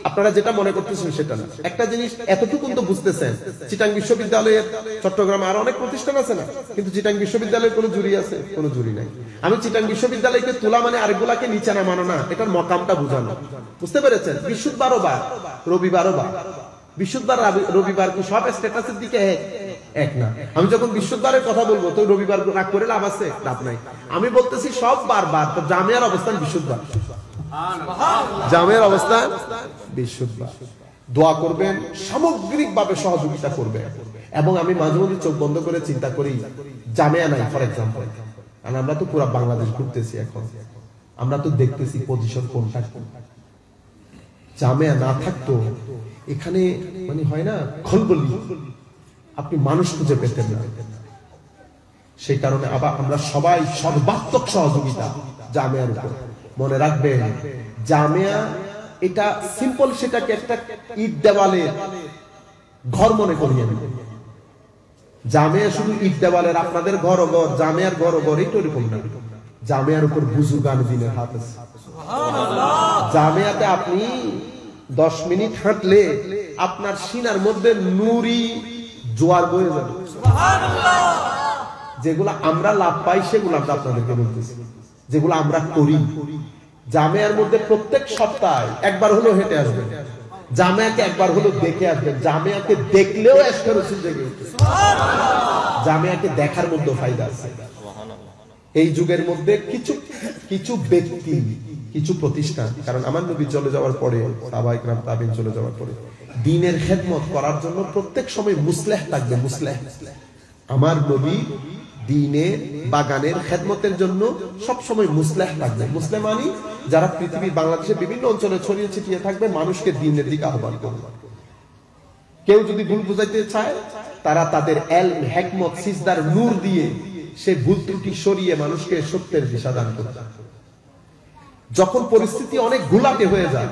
A: আপনারা যেটা মনে করতেছেন সেটা না। একটা জিনিস এতটুকু তো বুঝতেছেন, চিটাং বিশ্ববিদ্যালয়ের, চট্টগ্রামে আরো অনেক প্রতিষ্ঠান আছে না, কিন্তু চিটাং বিশ্ববিদ্যালয়ের কোনো জুরি আছে? কোনো জুরি নাই। আমি চিটাং বিশ্ববিদ্যালয়কে তোলা মানে আরেকগুলাকে নিচে নামানো না, এটার মকামটা বুঝানো। বুঝতে পেরেছেন? বৃহস্পতিবারও বা রবিবারও বা, বৃহস্পতিবার রবিবার কি সব স্ট্যাটাসের দিকে এক না। আমি যখন বৃহস্পতিবারের কথা বলবো তো রবিবার রাগ করে লাভ আছে? লাভ নাই। আমি বলতেছি সব বারবার। তো জামিয়ার অবস্থান বৃহস্পতিবার, জামিয়ার অবস্থান বৃহস্পতিবার। দোয়া করবেন, সামগ্রিকভাবে সহযোগিতা করবে। এবং আমি মাঝে মধ্যে চোখ বন্ধ করে চিন্তা করি, জামিয়া নাই ফর এক্সাম্পল, কারণ আমরা তো পুরো বাংলাদেশ ঘুরতেছি, এখন আমরা তো দেখতেছি পজিশন কোনটা। জামিয়া না থাকতো এখানে মানে হয় না খলবলি, আপনি মানুষ খুঁজে পেতেন না। সেই কারণে আবার আমরা সবাই সর্বাত্মক সহযোগিতা জামিয়ার উপর। মনে রাখবেন, জামিয়া এটা সিম্পল, সেটাকে একটা ইট দেওয়ালের ঘর মনে করি আমি। জামিয়া শুধু ইট দেওয়ালের, আপনাদের ঘর ও ঘর, জামিয়ার ঘর ও ঘর, এটা এরকম না। জামিয়ার উপর বুজুর্গান দিনের হাত আছে। জামিয়াতে আপনি 10 মিনিট হাঁটলে আপনার সিনার মধ্যে নূরি জোয়ার বয়ে যাবে। যেগুলো আমরা লাভ পাই সেগুলো আমরা আপনাদেরকে বলতেছি, যেগুলো আমরা করি। জামিয়ার মধ্যে প্রত্যেক সপ্তাহে একবার হলো হেঁটে আসবেন, জামিয়াকে একবার হলো দেখে আসবেন। জামিয়াকে দেখলেও জামিয়াকে দেখার মধ্যে ফায়দা আছে। এই যুগের মধ্যে কিছু কিছু ব্যক্তি, কিছু প্রতিষ্ঠান, কারণ আমার নবী চলে যাওয়ার পরে, সাহাবায়ে কেরাম তাবেঈন চলে যাওয়ার পরে দ্বীনের খেদমত করার জন্য প্রত্যেক সময় মুসলিহ থাকবে। মুসলিহ, আমার নবী দ্বীনের বাগানের খেদমতের জন্য সব সময় মুসলিহ থাকবে। মুসলিম মানে যারা পৃথিবীর বাংলাদেশের বিভিন্ন অঞ্চলে ছড়িয়ে ছিটিয়ে থাকবে, মানুষকে দ্বীনের দিকে আহ্বান করবে। কেউ যদি ভুল বুঝাইতে চায়, তারা তাদের ইলম, হিকমত, সিজদার নূর দিয়ে সে ভুল ত্রুটি সরিয়ে মানুষকে সত্যের দিশা দান করবে। যখন পরিস্থিতি অনেক ঘোলাটে হয়ে যায়,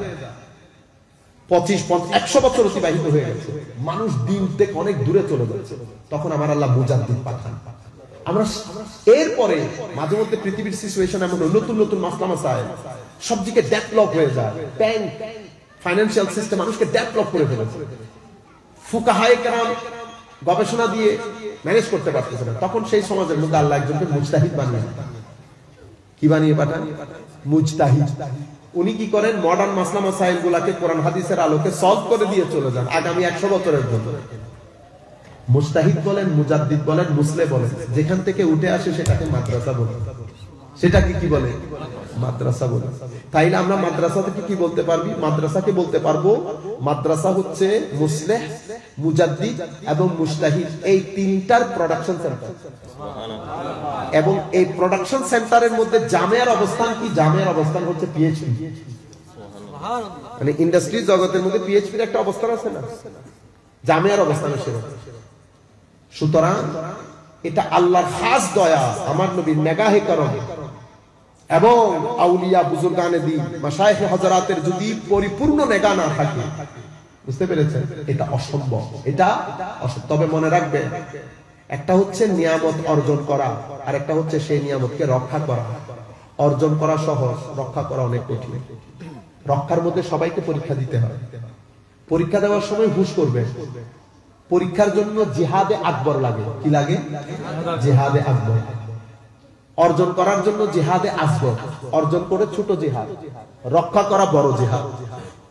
A: 25-100 বছর অতিবাহিত হয়ে গেছে, মানুষ দিন থেকে অনেক দূরে চলে যাচ্ছে, তখন আমার আল্লাহ মুজাদ্দিদ পাঠান। আমরা এরপরে মাঝে মধ্যে পৃথিবীর সিচুয়েশন এমন নতুন নতুন মাসলা মাসাইল সব দিকে ডেভেলপ হয়ে যায়। ব্যাংক, ফাইন্যান্সিয়াল সিস্টেম মানুষকে ডেভেলপ করে ফেলেছে। ফুকাহায়ে কেরাম গবেষণা দিয়ে ম্যানেজ করতে পারতেছে না, তখন সেই সমাজের মধ্যে আল্লাহ একজনকে মুজতাহিদ বানিয়ে, কি বানিয়ে পাঠান? মুজতাহিদ। উনি কি করেন? মডার্ন মাসলা মাসাইল গুলাকে কোরআন হাদিসের আলোকে সলভ করে দিয়ে চলে যান আগামী 100 বছরের জন্য। মুজতাহিদ বলেন, মুজাদ্দিদ বলেন, মুসলে বলেন, যেখান থেকে উঠে আসে সেটাকে মাদ্রাসা বলে। সেটাকে কি বলে? মাদ্রাসা বলে। তাইলে আমরা মাদ্রাসা থেকে কি বলতে পারবি? মাদ্রাসাকে বলতে পারবো মাদ্রাসা হচ্ছে মুসলিহ, মুজাদ্দিদ এবং মুজতাহিদ, এই তিনটার প্রোডাকশন সেন্টার। এবং এই প্রোডাকশন সেন্টারের মধ্যে জামিয়ার অবস্থান কি? জামিয়ার অবস্থান হচ্ছে পিএইচডি। মানে ইন্ডাস্ট্রি জগতের মধ্যে পিএইচডির একটা অবস্থান আছে না, জামিয়ার অবস্থান সেরকম। সুতরাং এটা আল্লাহর খাস দয়া, আমার নবীর নেগাহে করম এবং আউলিয়া বুজুর্গানে দ্বীন মাশায়েখে হযরতের যদি পরিপূর্ণ নেগা না থাকে, বুঝতে পেরেছেন, এটা অসম্ভব। এটা তবে মনে রাখবেন, একটা হচ্ছে নিয়ামত অর্জন করা, আর একটা হচ্ছে সেই নিয়ামতকে রক্ষা করা। অর্জন করা সহজ, রক্ষা করা অনেক কঠিন। রক্ষার মধ্যে সবাইকে পরীক্ষা দিতে হয়। পরীক্ষা দেওয়ার সময় হুঁশ করবে। পরীক্ষার জন্য জিহাদে আকবর লাগে। কি লাগে? জিহাদে আকবর। অর্জন করার জন্য জিহাদে আসগর। অর্জন করে ছোট জিহাদ, রক্ষা করা বড় জিহাদ।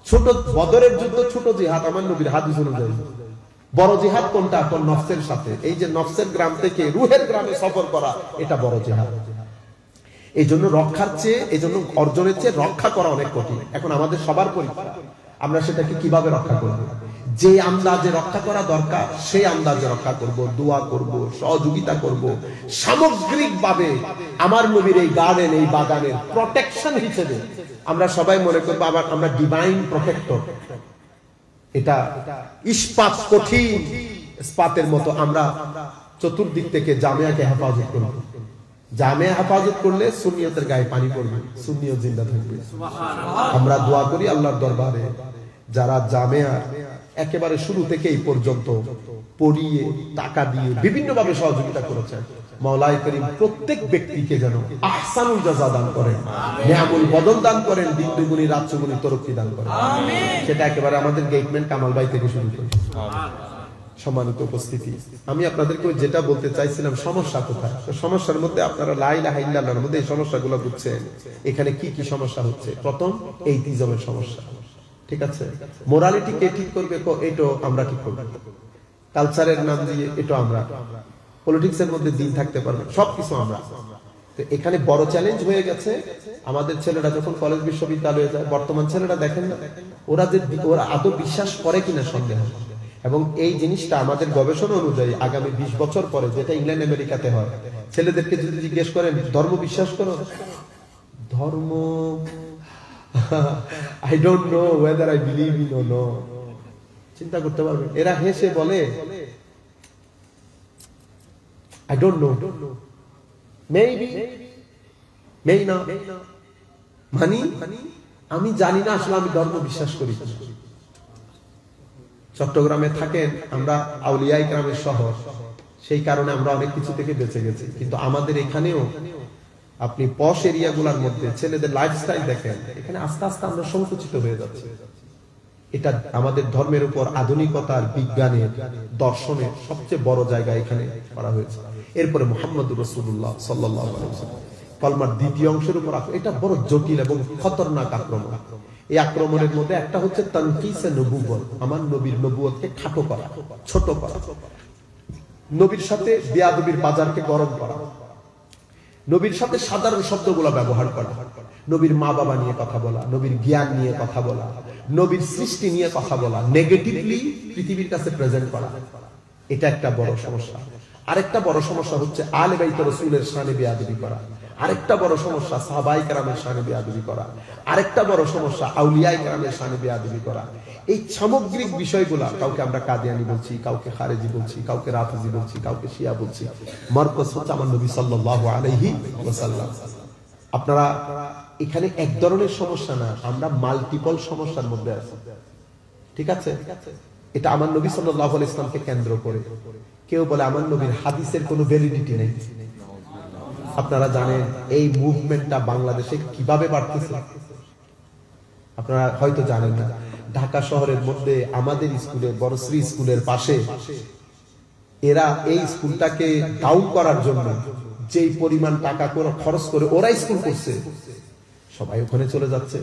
A: ছোট বদরের যুদ্ধ ছোট জিহাদ আমার নবীর হাদিস অনুযায়ী। বড় জিহাদ কোনটা? কোন নফসের সাথে। এই যে নফসের গ্রাম থেকে রুহের গ্রামে সফর করা, এটা বড় জিহাদ। এই জন্য রক্ষার চেয়ে, এই জন্য অর্জনের চেয়ে রক্ষা করা অনেক কঠিন। এখন আমাদের সবার পরীক্ষা, আমরা সেটাকে কিভাবে রক্ষা করব? যে আন্দাজে রক্ষা করা দরকার সেই আন্দাজে রক্ষা করব, দোয়া করব, সহযোগিতা করব। সামগ্রিকভাবে আমার নবীর এই গার্ডেন, এই বাগানের প্রোটেকশন হিসেবে আমরা সবাই মনে করবো আবার আমরা ডিভাইন প্রোটেক্টর। এটা ইস্পাত, কঠিন ইস্পাতের মতো আমরা চতুর্দিক থেকে জামিয়াকে হেফাজত করব। জামিয়া হেফাজত করলে সুন্নিয়তের গায়ে পানি পড়বে, সুন্নিয়ত জিন্দা থাকবে। আমরা দোয়া করি আল্লাহর দরবারে, যারা জামিয়া একেবারে শুরু থেকে এই পর্যন্ত পড়িয়ে টাকা দিয়ে বিভিন্ন ভাবে সহযোগিতা করেছেন, মাওলাই করিম প্রত্যেক ব্যক্তিকে যেন আহসানুল জাযা দান করেন, নিয়ামুল বদল দান করেন, দিন দুগুনি রাত চৌগুনি তরক্কি দান করেন। সেটা একেবারে আমাদের গেটম্যান কামাল ভাই থেকে শুরু করি। সম্মানিত উপস্থিতি, আমি আপনাদেরকে যেটা বলতে চাইছিলাম, সমস্যা কোথায়? সমস্যার মধ্যে আপনারা লা ইলাহা ইল্লাল্লাহর মধ্যে এই সমস্যাগুলো বুঝছেন। এখানে কি কি সমস্যা হচ্ছে? প্রথম, এই তিজমের সমস্যা। ঠিক আছে, মোরালিটি কে ঠিক করবে? এটো আমরা ঠিক করব। কালচারের নাম দিয়ে এটো আমরা, পলিটিক্সের মধ্যে দিন থাকতে পারবে, সবকিছু আমরা। তো এখানে বড় চ্যালেঞ্জ হয়ে গেছে। আমাদের ছেলেরা যখন কলেজ বিশ্ববিদ্যালয়ে যায়, বর্তমান ছেলেরা দেখেন না, ওরা আদৌ বিশ্বাস করে কিনা সন্দেহ। এবং এই জিনিসটা আমাদের গবেষণা অনুযায়ী আগামী 20 বছর পরে, যেটা ইংল্যান্ড আমেরিকাতে হয়, ছেলেদেরকে যদি জিজ্ঞেস করেন ধর্ম বিশ্বাস করো, ধর্ম I don't know whether I believe in or not, চিন্তা করতে পারবেন। এরা হেসে বলে I don't know, maybe, maybe not, মানে আমি জানি না আসলে আমি ধর্ম বিশ্বাস করি। চট্টগ্রামে থাকেন, আমরা আউলিয়ায়ে কেরামের শহর, সেই কারণে আমরা অনেক কিছু থেকে বেঁচে গেছি। কিন্তু আমাদের এখানেও আপনি পশ এরিয়াগুলোর মধ্যে ছেলেদের লাইফস্টাইল দেখেন, এখানে আস্তে আস্তে আমরা সংকুচিত হয়ে যাচ্ছি। এটা আমাদের ধর্মের উপর আধুনিকতার, বিজ্ঞানের, দর্শনের সবচেয়ে বড় জায়গা এখানে করা হয়েছে। এরপরে মুহাম্মদুর রাসূলুল্লাহ সাল্লাল্লাহু আলাইহি ওয়াসাল্লাম কলমার দ্বিতীয় অংশের উপর এটা বড় জটিল এবং খতরনাক আক্রমণ। এই আক্রমণের মধ্যে একটা হচ্ছে তানকিসে নবুয়ত, আমার নবীর নবুয়তকে খাটো করা, ছোট করা, নবীর সাথে বেয়াদবির বাজারকে গরম করা, নবীর সাথে সাধারণ শব্দগুলো ব্যবহার করা, নবীর মা বাবা নিয়ে কথা বলা, নবীর জ্ঞান নিয়ে কথা বলা, নবীর সৃষ্টি নিয়ে কথা বলা, নেগেটিভলি পৃথিবীর কাছে প্রেজেন্ট করা, এটা একটা বড় সমস্যা। আরেকটা বড় সমস্যা হচ্ছে আলে বাইত রাসূলের শানে বেয়াদবি করা। আরেকটা বড় সমস্যা সাহাবায়ে কেরামের শানে বেয়াদবি করা। আরেকটা বড় সমস্যা আউলিয়ায়ে কেরামের শানে বেয়াদবি করা। এই সামগ্রিক বিষয়গুলো, কাউকে আমরা কাদিয়ানি বলছি, কাউকে খারেজি বলছি, কাউকে রাফিজি বলছি, কাউকে শিয়া বলছি, মারকাজ হচ্ছে আমার নবী সাল্লাল্লাহু আলাইহি ওয়াসাল্লাম। আপনারা এখানে এক ধরনের সমস্যা না, আমরা মাল্টিপল সমস্যার মধ্যে আছি। ঠিক আছে, এটা আমার নবী সাল্লাল্লাহু আলাইহি ওয়াসাল্লামকে কেন্দ্র করে। কেউ বলে আমার নবীর হাদিসের কোনো ভ্যালিডিটি নেই। আপনারা জানেন এই মুভমেন্টটা বাংলাদেশে কিভাবে বাড়তেছে? আপনারা হয়তো জানেন না, ঢাকা শহরের মধ্যে আমাদের স্কুলের, বড়শ্রী স্কুলের পাশে এরা এই স্কুলটাকে ডাউন করার জন্য যেই পরিমাণ টাকা খরচ করে ওরা স্কুল করছে, সবাই ওখানে চলে যাচ্ছে।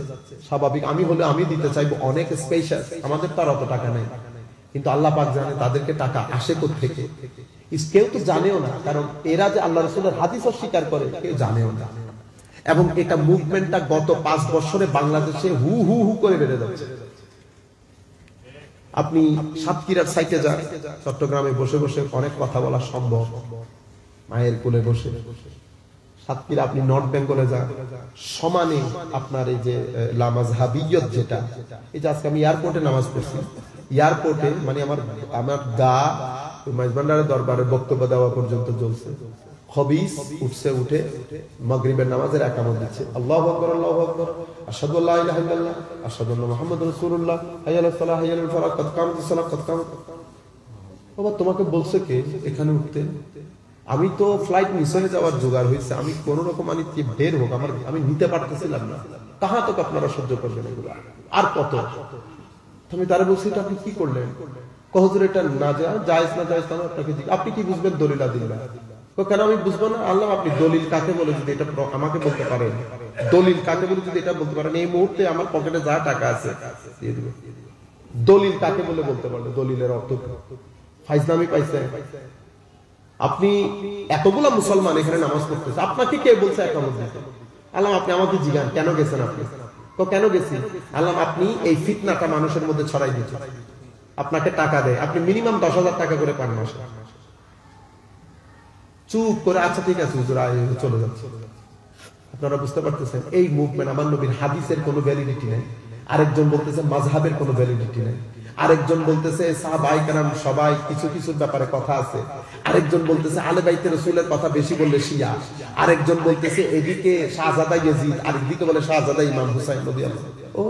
A: স্বাভাবিক, আমি হলে আমি দিতে চাইবো অনেক স্পেশাল, আমাদের তো আর অত টাকা নেই, কিন্তু আল্লাহ পাক জানে তাদেরকে টাকা আসে কোত্থেকে। কেউ তো জানেও না, কারণ এরা যে আল্লাহ রাসূলের হাদিস অস্বীকার করে কেউ জানেও না। এবং এটা মুভমেন্টটা গত 5 বছরে বাংলাদেশে হু হু হু করে বেড়ে যাচ্ছে। আপনি সাতক্ষীরার সাইটে যান, চট্টগ্রামে বসে বসে অনেক কথা বলা সম্ভব, মায়ের কোলে বসে। সাতক্ষীরা আপনি নর্থ বেঙ্গলে যান, সমানে আপনার এই যে লামাজহাবিয়ত, যেটা এই যে আজকে আমি এয়ারপোর্টে নামাজ পড়ছি, এয়ারপোর্টে মানে আমার গা মাইজবান্ডারের দরবারে বক্তব্য দেওয়া পর্যন্ত চলছে। খবিস উঠছে, উঠে মাগরিবের নামাজের একামত দিচ্ছে, আল্লাহু আকবার, আল্লাহু আকবার, আশহাদু আল্লা ইলাহা ইল্লাল্লাহ, আশহাদু আন্না মুহাম্মাদুর রাসূলুল্লাহ, হাইয়া আলাস সালাহ, হাইয়া আলাল ফালাহ, কাদ কামাতিস সালাহ, কাদ কামাত। বাবা তোমাকে বলছে কে এখানে উঠতে? আমি তো ফ্লাইট মিস হয়ে যাওয়ার জোগাড় হয়েছে, আমি কোন রকম বের হোক, আমি নিতে পারতেছিলাম না। তাহা তো আপনারা সহ্য করবেন এগুলো আর কত? তুমি তারা বলছি এটা আপনি কি করলেন? হুজুর এটা না জায়েজ না জায়েজ না আপনাকে আপনি কি বুঝবেন? দলিল আদিল্লা। কেন আমি বুঝবো না? আল্লাহ আপনি দলিল কাকে বলে যদি এটা আমাকে বলতে পারেন, দলিল কাকে বলে যদি এটা বলতে পারেন, এই মুহূর্তে আমার পকেটে যা টাকা আছে দিয়ে দিবে। দলিল কাকে বলে বলতে পারবে? দলিলের অর্থ ফাইজলামি পাইছে। আপনি এতগুলা মুসলমান এখানে নামাজ পড়তেছে, আপনাকে কে বলছে একামত দিতে? আল্লাহ আপনি আমাকে জিজ্ঞান কেন গেছেন? আপনি কেন গেছি? আল্লাহ আপনি এই ফিতনাটা মানুষের মধ্যে ছড়াই দিচ্ছেন, আপনাকে টাকা দেয়, আপনি মিনিমাম 10,000 টাকা করে পান মাসে। চুপ করে আচ্ছা ঠিক আছে হুজুর চলে যাচ্ছে। আপনারা বুঝতে পারতেছেন এই মুভমেন্ট, আমার নবীর হাদিসের কোনো ভ্যালিডিটি নেই। আরেকজন বলতেছে মাযহাবের কোনো ভ্যালিডিটি নেই। আরেকজন বলতেছে সাহাবায়ে কেরাম সবাই কিছু কিছুর ব্যাপারে কথা আছে। আরেকজন বলতেছে আলে বাইতে রাসূলের কথা বেশি বললে শিয়া। আরেকজন বলতেছে এদিকে শাহজাদা ইয়াজিদ, আরেকদিকে বলে শাহজাদা ইমাম হুসাইন রাদিয়াল্লাহু আনহু।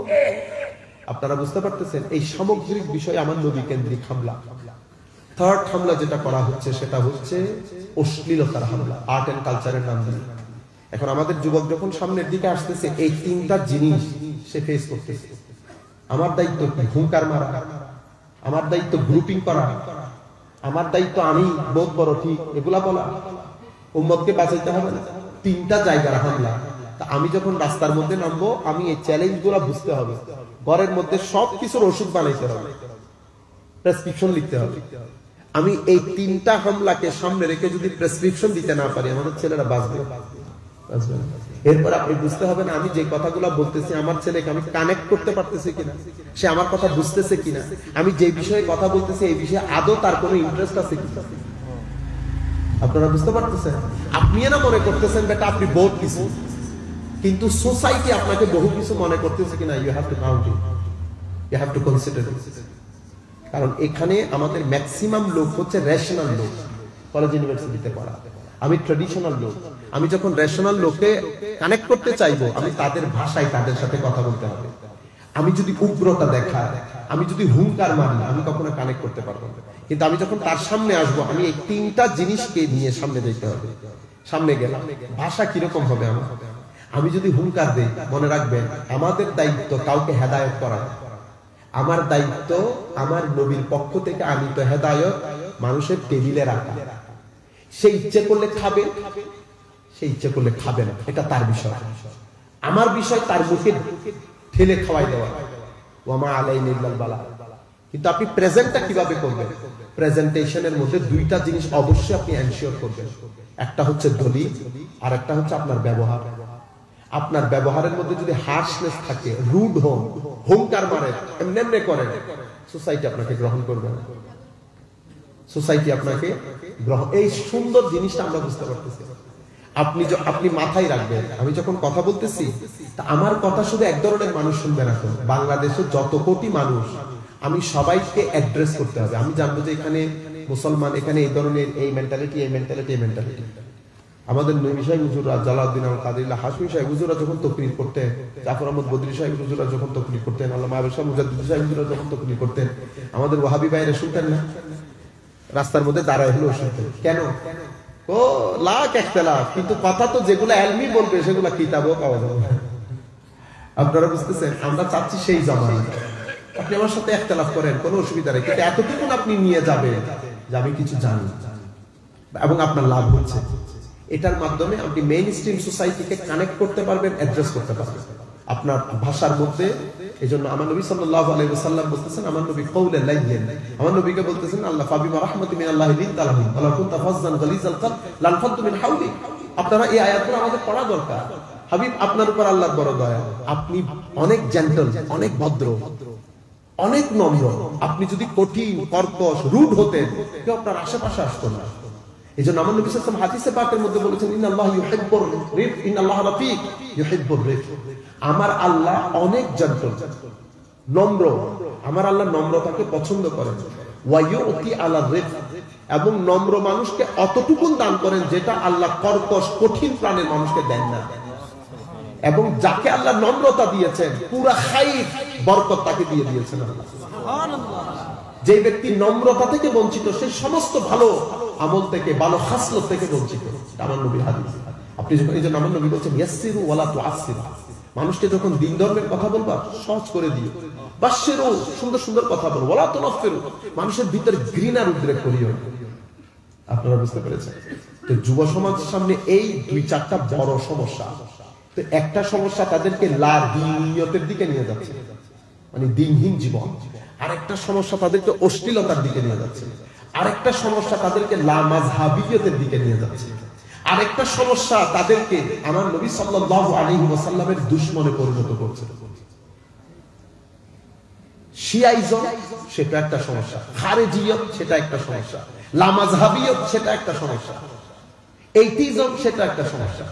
A: আপনারা বুঝতে পারতেছেন এই সামগ্রিক বিষয় আমার নবী কেন্দ্রিক হামলা। থার্ড হামলা যেটা করা হচ্ছে সেটা হচ্ছে অশ্লীলতার হামলা, আর্ট এন্ড কালচারের নাম দিয়ে। এখন আমাদের যুবক যখন সামনের দিকে আসতেছে, এই তিনটা জিনিস সে ফেস করতেছে। আমার দায়িত্ব কি? হুঙ্কার মারা। আমার দায়িত্ব গ্রুপিং করা। আমার দায়িত্ব আমি বহুত বড় ঠিক এগুলা বলা। উম্মতকে বাঁচাইতে হবে না। তিনটা জায়গার হামলা। তা আমি যখন রাস্তার মধ্যে নামবো, আমি এই চ্যালেঞ্জ গুলা বুঝতে হবে। ঘরের মধ্যে সবকিছুর ওষুধ বানাইতে হবে, প্রেসক্রিপশন লিখতে হবে। আমি এই তিনটা হামলাকে সামনে রেখে যদি প্রেসক্রিপশন দিতে না পারি, আমাদের ছেলেরা বাঁচবে। এরপর আপনি বুঝতে হবে না আমি যে কথাগুলো বলতেছি আমার ছেলেকে আমি কানেক্ট করতে পারতেছি কিনা, সে আমার কথা বুঝতেছে কিনা, আমি যে বিষয়ে কথা বলতেছি এই বিষয়ে আদৌ তার কোনো ইন্টারেস্ট আছে কিনা। আপনারা বুঝতে পারতেছেন? আপনি না মনে করতেছেন বেটা আপনি বহুত কিছু, কিন্তু সোসাইটি আপনাকে বহু কিছু মনে করতেছে কিনা, you have to count it, you have to consider it. কারণ এখানে আমাদের ম্যাক্সিমাম লোক হচ্ছে রেশনাল লোক, কলেজ ইউনিভার্সিটিতে পড়া। আমি ট্রেডিশনাল লোক। আমি যখন রেশনাল লোকে কানেক্ট করতে চাইবো, আমি তাদের ভাষায় তাদের সাথে কথা বলতে হবে। আমি যদি উগ্রতা দেখাই, আমি যদি হুঙ্কার মারি, আমি কখনো কানেক্ট করতে পারবো না। কিন্তু আমি যখন তার সামনে আসবো, আমি এই তিনটা জিনিসকে নিয়ে সামনে যেতে হবে। সামনে গেলাম, ভাষা কিরকম হবে আমার? আমি যদি হুঙ্কার দেই, মনে রাখবেন আমাদের দায়িত্ব কাউকে হেদায়েত করা। আমার দায়িত্ব আমার নবীর পক্ষ থেকে আনিত হেদায়েত মানুষের টেবিলে রাখা। সে ইচ্ছে করলে খাবে, সে ইচ্ছে করলে খাবে না, এটা তার বিষয়। আমার বিষয় তার মুখে ঠেলে খাওয়াই দেওয়া। ওয়ামা আলাইনা ইল্লাল বালাগ। কিন্তু আপনি প্রেজেন্টটা কিভাবে করবেন? প্রেজেন্টেশনের মধ্যে দুইটা জিনিস অবশ্যই আপনি এনশিওর করবেন। একটা হচ্ছে দলিল, আর একটা হচ্ছে আপনার ব্যবহার। আপনার ব্যবহারের মধ্যে যদি হার্শনেস থাকে, রুড হোম, হুঙ্কার মারেন, এমনি করেন, সোসাইটি আপনাকে গ্রহণ করবে না। সোসাইটি আপনাকে গ্রহণ, এই সুন্দর জিনিসটা আমরা বুঝতে পারতেছি। আপনি মাথায় রাখবেন, আমি যখন কথা বলতেছি তা আমার কথা শুধু এক ধরনের মানুষ শুনবে না। বাংলাদেশে যত কোটি মানুষ, আমি সবাইকে অ্যাড্রেস করতে হবে। আমি জানবো যে এখানে মুসলমান, এখানে এই ধরনের এই মেন্টালিটি, এই মেন্টালিটি, এই মেন্টালিটি। আমাদের নবী সাহেব হুজুরা, জালাউদ্দিন আল কাদিল্লাহ হাশমি সাহেব হুজুরা যখন তকরির করতেন, জাফর আহমদ বদরি সাহেব হুজুরা যখন তকরির করতেন, আল্লামা আবুল শাহ মুজাদ্দিদ সাহেব হুজুরা যখন তকরির করতেন, আমাদের ওয়াহাবি ভাইরা শুনতেন না? রাস্তার মধ্যে দাঁড়ায় হলো শুনতেন। কেন? ও লাখ ইখতিলাফ, কিন্তু কথা তো যেগুলো ইলমি বলবে সেগুলো কিতাবেও পাওয়া যাবে। আপনারা বুঝতেছেন? আমরা চাচ্ছি সেই জামানা। আপনি আমার সাথে ইখতিলাফ করেন, কোনো অসুবিধা নেই, কিন্তু এতটুকু আপনি নিয়ে যাবেন যে আমি কিছু জানি এবং আপনার লাভ হচ্ছে। এটার মাধ্যমে আপনি মেইন স্ট্রিম সোসাইটিকে কানেক্ট করতে পারবেন, অ্যাড্রেস করতে পারবেন আপনার ভাষার মধ্যে। এজন্য আমার নবী সাল্লাল্লাহু আলাইহি ওয়াসাল্লাম বলতেছেন, আমার নবী কওলে লাইয়িন, আমার নবীকে বলতেছেন আল্লাহ ফাবিমা রাহমাতিন মিনাল্লাহি লিনতা লাহুম ওয়া কুনতা ফাজ্জান গালিজাল কলব লানফাদু মিন হাওলি। আপনারা এই আয়াতগুলো আমাদের পড়া দরকার। হাবিব, আপনার উপর আল্লাহর বড় দয়া, আপনি অনেক জেন্টল, অনেক ভদ্র, অনেক নম্র। আপনি যদি কঠিন, কর্কশ, রুড হতেন, কেউ আপনার আশেপাশে আসতো না। এজন্য আমার নবী সাল্লাল্লাহু আলাইহি ওয়াসাল্লাম হাদিসে পাকের মধ্যে বলেছেন, ইন্নাল্লাহা ইউহিব্বুর রিফ, ইন্নাল্লাহা রাফিক ইউহিব্বুর রিফ। আমার আল্লাহ অনেক জেন্টল, নম্র। আমার আল্লাহ নম্রতাকে পছন্দ করেন। ওয়া ইউতি আলা রিফ, এবং নম্র মানুষকে অতটুকু দান করেন যেটা আল্লাহ কর্কশ, কঠিন প্রাণের মানুষকে দেন না। এবং যাকে আল্লাহ নম্রতা দিয়েছেন, পুরা খাইর, বরকত তাকে দিয়ে দিয়েছেন আল্লাহ। সুবহানাল্লাহ। যে ব্যক্তি নম্রতা থেকে বঞ্চিত, সে সমস্ত ভালো আমল থেকে, ভালো খাসলত থেকে বঞ্চিত। আমার নবীর হাদিস। আপনি যখন, এই জন্য আমার নবী বলছেন ইয়াসসিরু ওয়ালা তুআসসিরু। মানুষকে যখন দিন ধর্মের কথা বলবা, সহজ করে দিও। বাশশিরু, সুন্দর সুন্দর কথা বলো। ওয়ালা তুনাফিরু, মানুষের ভিতরে ঘৃণার উদ্রেক করিও। আপনারা বুঝতে পেরেছেন? তো যুব সমাজের সামনে এই দুই চারটা বড় সমস্যা। তো একটা সমস্যা তাদেরকে লা দিনিয়তের দিকে নিয়ে যাচ্ছে, মানে দিনহীন জীবন। আরেকটা সমস্যা তাদেরকে অশ্লীলতার দিকে নিয়ে যাচ্ছে। আরেকটা সমস্যা তাদেরকে লা মাযহাবিয়তের দিকে নিয়ে যাচ্ছে। আরেকটা সমস্যা তাদেরকে আমার নবী সাল্লাল্লাহু আলাইহি ওয়াসাল্লামের দুশমনে পরিণত করছে। শিয়াইজম সেটা একটা সমস্যা, খারেজিয়ত সেটা একটা সমস্যা, লা মাযহাবিয়ত সেটা একটা সমস্যা, এইটিজম সেটা একটা সমস্যা।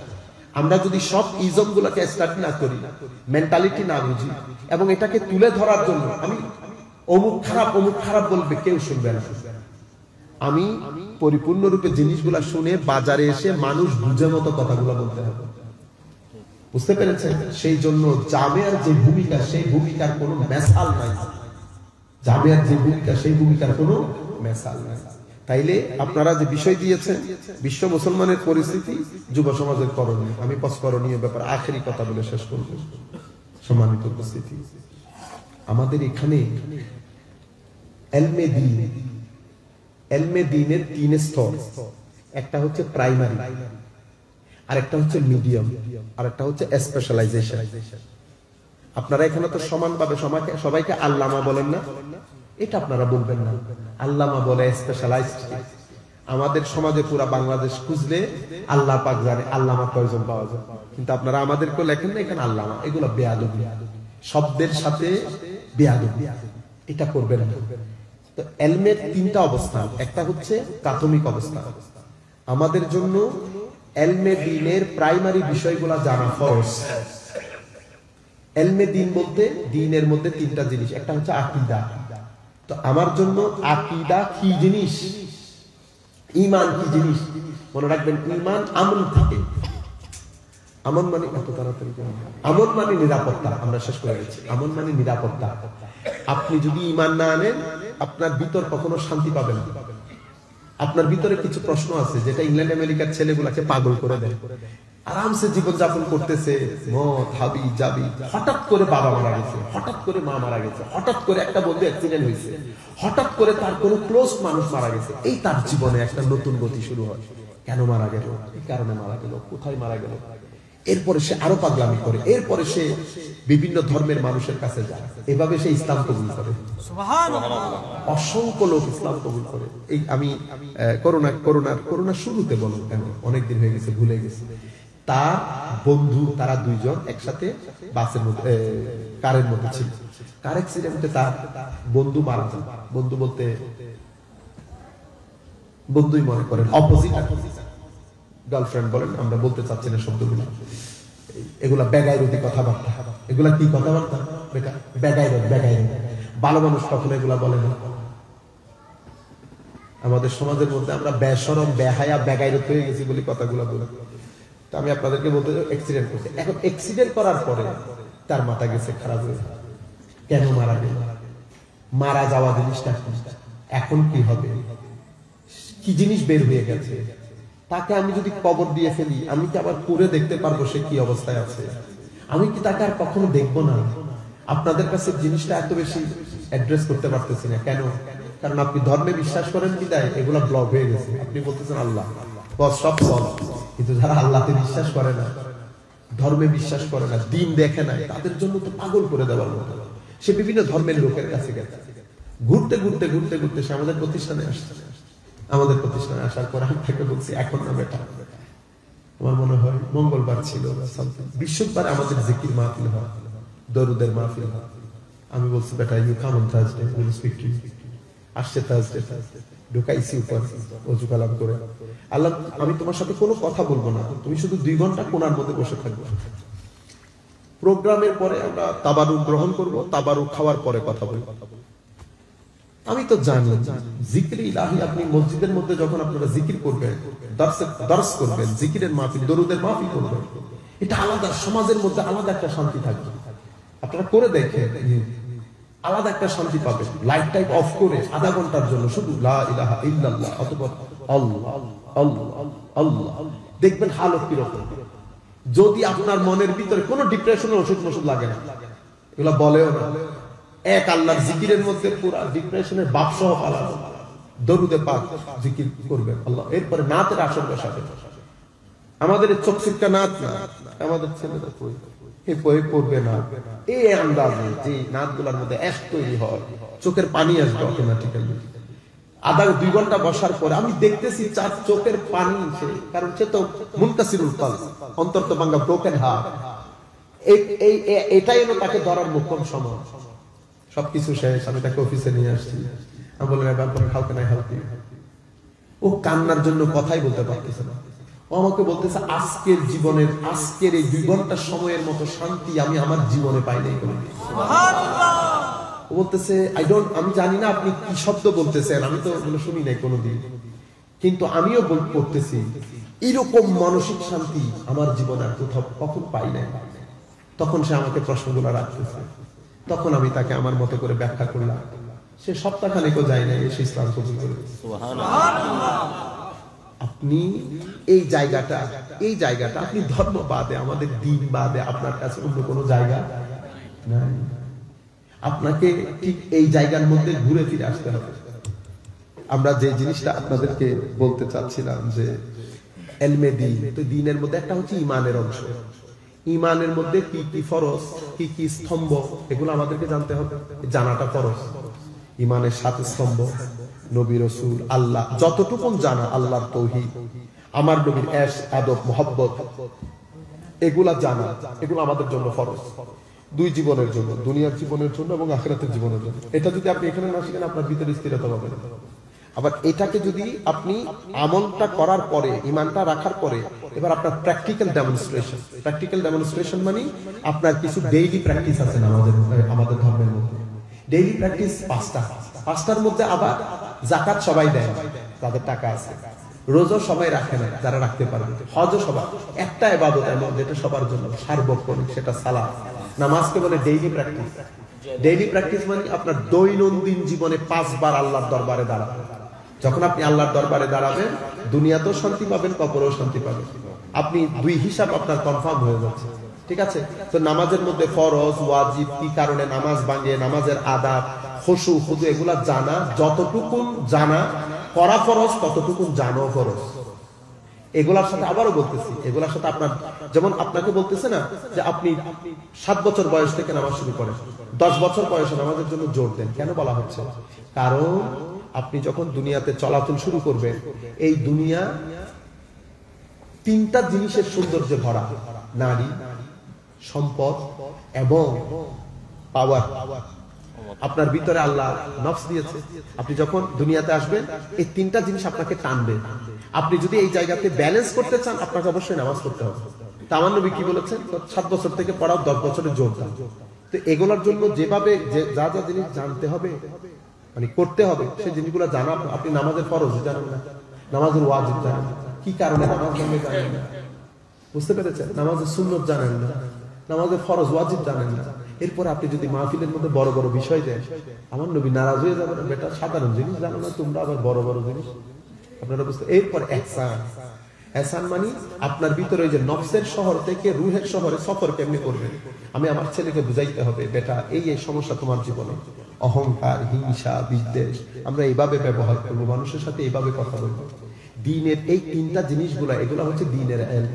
A: আমরা যদি সব ইজম গুলোকে স্টাডি না করি, মেন্টালিটি না বুঝি, এবং এটাকে তুলে ধরার জন্য আমি অমুক খারাপ বলবে, কেউ শুনবে না। আমি পরিপূর্ণরূপে জিনিসগুলা শুনে বাজারে এসে মানুষ বুঝে মতো কথাগুলো বলতে হবে। বুঝতে পেরেছেন? সেই জন্য জামিয়ার যে ভূমিকা, সেই ভূমিকার কোনো মেসাল নাই। জামিয়ার যে ভূমিকা, সেই ভূমিকার কোনো মেসাল নাই। তাইলে আপনারা যে বিষয় দিয়েছেন বিশ্ব মুসলমানের পরিস্থিতি, যুব সমাজের করণীয়, আমি করণীয় ব্যাপার আখেরি কথা বলে শেষ করব। সম্মানিত উপস্থিতি, আমাদের এখানে এলমে দ্বীনের 3 স্তর। একটা হচ্ছে প্রাইমারি, আরেকটা হচ্ছে মিডিয়াম, আরেকটা হচ্ছে স্পেশালাইজেশন। আপনারা এখানে তো সমানভাবে সবাইকে আল্লামা বলেন না, এটা আপনারা বলবেন না। আল্লামা বলে স্পেশালাইজড। আমাদের সমাজে পুরা বাংলাদেশ খুঁজলে আল্লাহ পাক জানে আল্লামা কয়জন পাওয়া যায়, কিন্তু আপনারা আমাদেরকে লেখেন না এখানে আল্লামা। এগুলো বেয়াদবি, শব্দের সাথে বেয়াদবি, এটা করবেন না। তো এলমের 3টা অবস্থান। একটা হচ্ছে প্রাথমিক অবস্থা। আমাদের জন্য এলমে দ্বীনের প্রাইমারি বিষয়গুলো জানা ফরজ। এলমে দ্বীন বলতে দ্বীনের মধ্যে 3টা জিনিস। একটা হচ্ছে আকীদা। তো আমার জন্য আকীদা কি জিনিস, ঈমান কি জিনিস মনে রাখবেন। ঈমান আমল থেকে, আমল মানে এত তাড়াতাড়ি, আমল মানে নিরাপত্তা। আমরা শেষ করে গেছি। আমল মানে নিরাপত্তা। আপনি যদি ঈমান না আনেন, আপনার ভিতর কখনো শান্তি পাবেন না। আপনার ভিতরে কিছু প্রশ্ন আছে যেটা ইংল্যান্ড আমেরিকার ছেলেগুলাকে পাগল করে দেয়। আরামসে জীবন যাপন করতেছে, মদ হাবি যাবি, হঠাৎ করে বাবা মারা গেছে, হঠাৎ করে মা মারা গেছে, হঠাৎ করে একটা বন্ধু অ্যাক্সিডেন্ট হয়েছে, হঠাৎ করে তার কোনো ক্লোজ মানুষ মারা গেছে। এই তার জীবনে একটা নতুন গতি শুরু হয়। কেন মারা গেল, এই কারণে মারা গেল, কোথায় মারা গেল। এরপরে সে আরো পাগলামি করে, এরপরে সে বিভিন্ন ধর্মের মানুষের কাছে যায়, এভাবে সে ইসলাম কবুল করে। অসংখ্য লোক ইসলাম কবুল করে। এই আমি করোনা শুরুতে বলো কেন, অনেকদিন হয়ে গেছে, ভুলে গেছি। তার বন্ধু, তারা 2 জন একসাথে বাসের মধ্যে, কারের মধ্যে ছিল। কার অ্যাক্সিডেন্টে তার বন্ধু মারা যায়। বন্ধু বলতে বন্ধুই মনে করেন, অপোজিট গার্লফ্রেন্ড বলেন, আমরা বলতে চাচ্ছি না শব্দগুলো। এগুলা বেগাইরতি কথাবার্তা। এগুলা কি কথাবার্তা? বেগাইরত। ভালো মানুষ কখনো এগুলা বলে না। আমাদের সমাজের মধ্যে আমরা বেশরম, বেহায়া, বেগাইরত হয়ে গেছি বলে কথাগুলো বলে। তো আমি আপনাদেরকে বলতে অ্যাক্সিডেন্ট করছে। এখন অ্যাক্সিডেন্ট করার পরে তার মাথা গেছে খারাপ হয়ে। কেন মারা গেল, মারা যাওয়া জিনিসটা এখন কি হবে, কি জিনিস বের হয়ে গেছে। তাকে আমি যদি কবর দিয়ে ফেলি, আমি কি আবার পুরে দেখতে পারবো সে কি অবস্থায় আছে? আমি কি তাকে আর কখনো দেখবো না? আপনাদের কাছে জিনিসটা এত বেশি অ্যাড্রেস করতে পারতেছি না। কেন? কারণ আপনি ধর্মে বিশ্বাস করেন বিদায় এগুলা ব্লক হয়ে গেছে। আপনি বলতেছেন আল্লাহ বস, সব সব। কিন্তু যারা আল্লাহতে বিশ্বাস করে না, ধর্মে বিশ্বাস করে না, দিন দেখে না, তাদের জন্য তো পাগল করে দেওয়ার মতো। সে বিভিন্ন ধর্মের লোকের কাছে গেছে, ঘুরতে ঘুরতে ঘুরতে ঘুরতে সে আমাদের প্রতিষ্ঠানে আসছে। আমাদের প্রতিষ্ঠানে আসার পর আমি তাকে বলছি, এখন না বেটা, আমার মনে হয় মঙ্গলবার ছিল, বৃহস্পতিবার আমাদের জিকির মাহফিল হয়, দরুদের মাহফিল হয়। আমি বলছি, বেটা you come on Thursday, will speak to you. আসছে থার্সডে, ঢুকাইছি উপর, ওযু কালাম করে, আল্লাহ আমি তোমার সাথে কোনো কথা বলবো না, তুমি শুধু 2 ঘন্টা কোণার মধ্যে বসে থাকবে। প্রোগ্রামের পরে আমরা তাবারুক গ্রহণ করব, তাবারুক খাওয়ার পরে কথা বলবো। আমি তো জানি জিকির ইলাহি, আপনি মসজিদের মধ্যে যখন আপনারা জিকির করবেন, দর্স করবেন, জিকিরের মাহফিল, দরুদের মাহফিল করবেন, এটা আলাদা, সমাজের মধ্যে আলাদা একটা শান্তি থাকবে। আপনারা করে দেখেন, আলাদা একটা শান্তি পাবেন। লাইট টাইপ অফ করে আধা ঘন্টার জন্য শুধু লা ইলাহা ইল্লাল্লাহ অথবা আল্লাহ আল্লাহ আল্লাহ, দেখবেন হালত কিরকম। যদি আপনার মনের ভিতরে কোনো ডিপ্রেশনের ওষুধ লাগে না, এগুলা বলেও না, এক আল্লাহর জিকিরের মধ্যে পুরা ডিপ্রেশনের বাপ সহ পালানো, দরুদে পাক জিকির করবেন আল্লাহ। এরপরে নাতের আসর বসাবে। আমাদের চোখ শিক্ষা নাত না, আমাদের ছেলেরা পড়বে না এই আন্দাজে যে নাতগুলোর মধ্যে এশ তৈরি হয়, চোখের পানি আসবে অটোমেটিক্যালি। আধা 2 ঘন্টা বসার পরে আমি দেখতেছি চার চোখের পানি, কারণ সে তো মুনকাসিরুল কলব, অন্তর তো ভাঙা, ব্রোকেন হার্ট। এটাই হলো তাকে ধরার মোক্ষম সময়। সবকিছু শেষ, আমি তাকে অফিসে নিয়ে আসছি। আমি বললাম, how can I help you? ও কান্নার জন্য কথাই বলতে পারতেছে না। ও আমাকে বলতেছে, আজকের জীবনের, আজকের এই 2 ঘন্টা সময়ের মতো শান্তি আমি আমার জীবনে পাই নাই। ও বলতেছে, আমি জানি না আপনি কি শব্দ বলতেছেন, আমি তো এগুলো শুনি নাই কোনোদিন, কিন্তু আমিও করতেছি এরকম মানসিক শান্তি আমার জীবনে আর কোথাও কখন পাই নাই। তখন সে আমাকে প্রশ্নগুলো রাখতেছে, তখন আমি তাকে আমার মতো করে ব্যাখ্যা করলাম। সে সপ্তাহখানেকও যায় না, এসে ইসলাম কবুল করে। আপনি এই জায়গাটা আপনি ধর্ম বাদে, আমাদের দিন বাদে আপনার কাছে অন্য কোনো জায়গা নাই। আপনাকে ঠিক এই জায়গার মধ্যে ঘুরে ফিরে আসতে হবে। আমরা যে জিনিসটা আপনাদেরকে বলতে চাচ্ছিলাম যে এলমে দ্বীন, তো দ্বীনের মধ্যে একটা হচ্ছে ইমানের অংশ। ইমানের মধ্যে কি কি ফরজ, কি কি স্তম্ভ, এগুলো আমাদেরকে জানতে হবে, জানাটা ফরজ। ইমানের 7 স্তম্ভ, নবী রাসূল, আল্লাহ, যতটুকুন জানা, আল্লাহর তাওহীদ, আমার নবীর ইশক, আদব, মুহাব্বত, এগুলা জানা, এগুলো আমাদের জন্য ফরজ, 2 জীবনের জন্য, দুনিয়ার জীবনের জন্য এবং আখিরাতের জীবনের জন্য। এটা যদি আপনি এখানে না শিখেন, আপনার ভিতরে স্থিরতা পাবেন। আবার এটাকে যদি আপনি আমলটা করার পরে, ইমানটা রাখার পরে, এবার আপনার প্র্যাকটিক্যাল ডেমনস্ট্রেশন মানে আপনার কিছু ডেইলি প্র্যাকটিস আছে আমাদের ধর্মের মধ্যে। ডেইলি প্র্যাকটিস 5টার মধ্যে আবার যাকাত সবাই দেয় তাদের টাকা আছে, রোজা সবাই রাখে না যারা রাখতে পারবে, হজও সবাই, একটা ইবাদত এমন যেটা সবার জন্য সার্বক্ষণিক, সেটা সালাত। নামাজকে বলে ডেইলি প্র্যাকটিস। ডেইলি প্র্যাকটিস মানে আপনার দৈনন্দিন জীবনে 5 বার আল্লাহর দরবারে দাঁড়াবেন। যখন আপনি আল্লাহর দরবারে দাঁড়াবেন, দুনিয়াতেও শান্তি পাবেন, কবরেও শান্তি পাবেন। আপনি 2 হিসাব আপনার কনফার্ম হয়ে যাচ্ছে, ঠিক আছে? তো নামাজের মধ্যে ফরজ, ওয়াজিব, কি কারণে নামাজ ভাঙে, নামাজের আদাব, খুশু, খুদু, এগুলা জানা, যতটুকুন জানা করা ফরজ, ততটুকুন জানো ফরজ। এগুলার সাথে আবারও বলতেছি, এগুলার সাথে আপনার, যেমন আপনাকে বলতেছে না যে আপনি 7 বছর বয়স থেকে নামাজ শুরু করেন, 10 বছর বয়সে নামাজের জন্য জোর দেন। কেন বলা হচ্ছে? কারণ আপনি যখন দুনিয়াতে চলাচল শুরু করবেন, এই দুনিয়া 3টা জিনিসের সৌন্দর্যে ভরা, নারী, সম্পদ এবং পাওয়ার। আপনার ভিতরে আল্লাহ নফস দিয়েছে। আপনি যখন দুনিয়াতে আসবেন, এই 3টা জিনিস আপনাকে টানবে। আপনি যদি এই জায়গাতে ব্যালেন্স করতে চান, আপনাকে অবশ্যই নামাজ পড়তে হবে। তা আমার নবী কি বলেছেন? 7 বছর থেকে পড়াও, 10 বছরে জোর দাও। তো এগুলোর জন্য যেভাবে যা যা জিনিস জানতে হবে, মানে করতে হবে, সেই জিনিসগুলো জানা। আপনি নামাজের ফরজ জানেন না, নামাজের ওয়াজিব জানেন না, কি কারণে নামাজ ভাঙে জানেন না, বুঝতে পেরেছেন? নামাজের সুন্নত জানেন না, নামাজের ফরজ ওয়াজিব জানেন না। এরপর আপনি যদি মাহফিলের মধ্যে বড় বড় বিষয় দেন, আমার নবী নারাজ হয়ে যাবেন, বেটা সাধারণ জিনিস জানো না তোমরা, আবার বড় বড় জিনিস। আপনারা বুঝতে। এরপর এহসান মানে আপনার ভিতরে ওই যে নফসের শহর থেকে রুহের শহরে সফর কেমনি করবেন। আমি আমার ছেলেকে বুঝাইতে হবে, বেটা এই সমস্যা তোমার জীবনে, অহংকার, হিংসা, বিদ্বেষ, আমরা এইভাবে ব্যবহার করবো, মানুষের সাথে এইভাবে কথা বলবো। দ্বীনের এই 3টা জিনিসগুলা, এগুলা হচ্ছে দ্বীনের ইলম।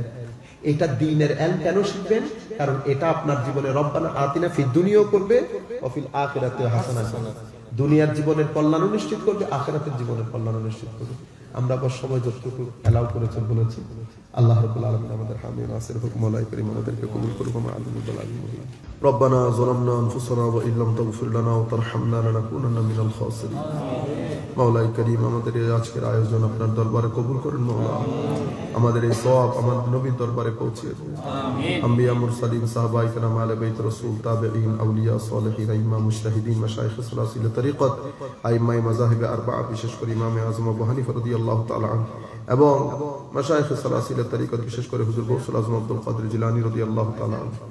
A: এটা দ্বীনের ইলম কেন শিখবেন? কারণ এটা আপনার জীবনে রব্বানা আতিনা ফিদ দুনিয়াও করবে, ওয়া ফিল আখিরাতি হাসানা, দুনিয়ার জীবনের কল্যাণ নিশ্চিত করবে, আখিরাতের জীবনের কল্যাণ নিশ্চিত করবে। আমরা আবার সময় যতটুকু এলাও করেছেন বলেছি। আল্লাহ রাব্বুল আলামিন আমাদের হামিদ নাসির হুকুম মাওলাই করিম আমাদেরকে কবুল করুন। আল্লাহুল আলিম। রব্বানা যালামনা আনফুসানা ওয়া ইল্লাম তাগফির লানা ওয়া তারহামনা লানাকুনান্না মিনাল খাসিরিন। মাওলাই করিম আমাদের এই আজকের আয়োজন আপনার দরবারে কবুল করুন মাওলা। আমাদের এই সওয়াব আমার নবীর দরবারে পৌঁছিয়ে দিন। আমিন। আম্বিয়া মুরসালিন, সাহাবায়ে কেরাম, আহলে বাইত রাসূল, তাবেঈন, আউলিয়া, সালেহিন, ইমাম, মুজতাহিদিন, মাশায়েখ সালাসিল তরিকত, আইম্মায়ে মাযাহিব আরবা'a, বিশেষ করে ইমামে আযম আবু হানিফা রাদিয়াল্লাহু তাআলা আনহু, এবং মাশায়েখ সালাসিল তরিকত, বিশেষ করে হুজুর গৌসুল আযম আব্দুল কাদের জিলানী রাদিয়াল্লাহু তাআলা আনহু।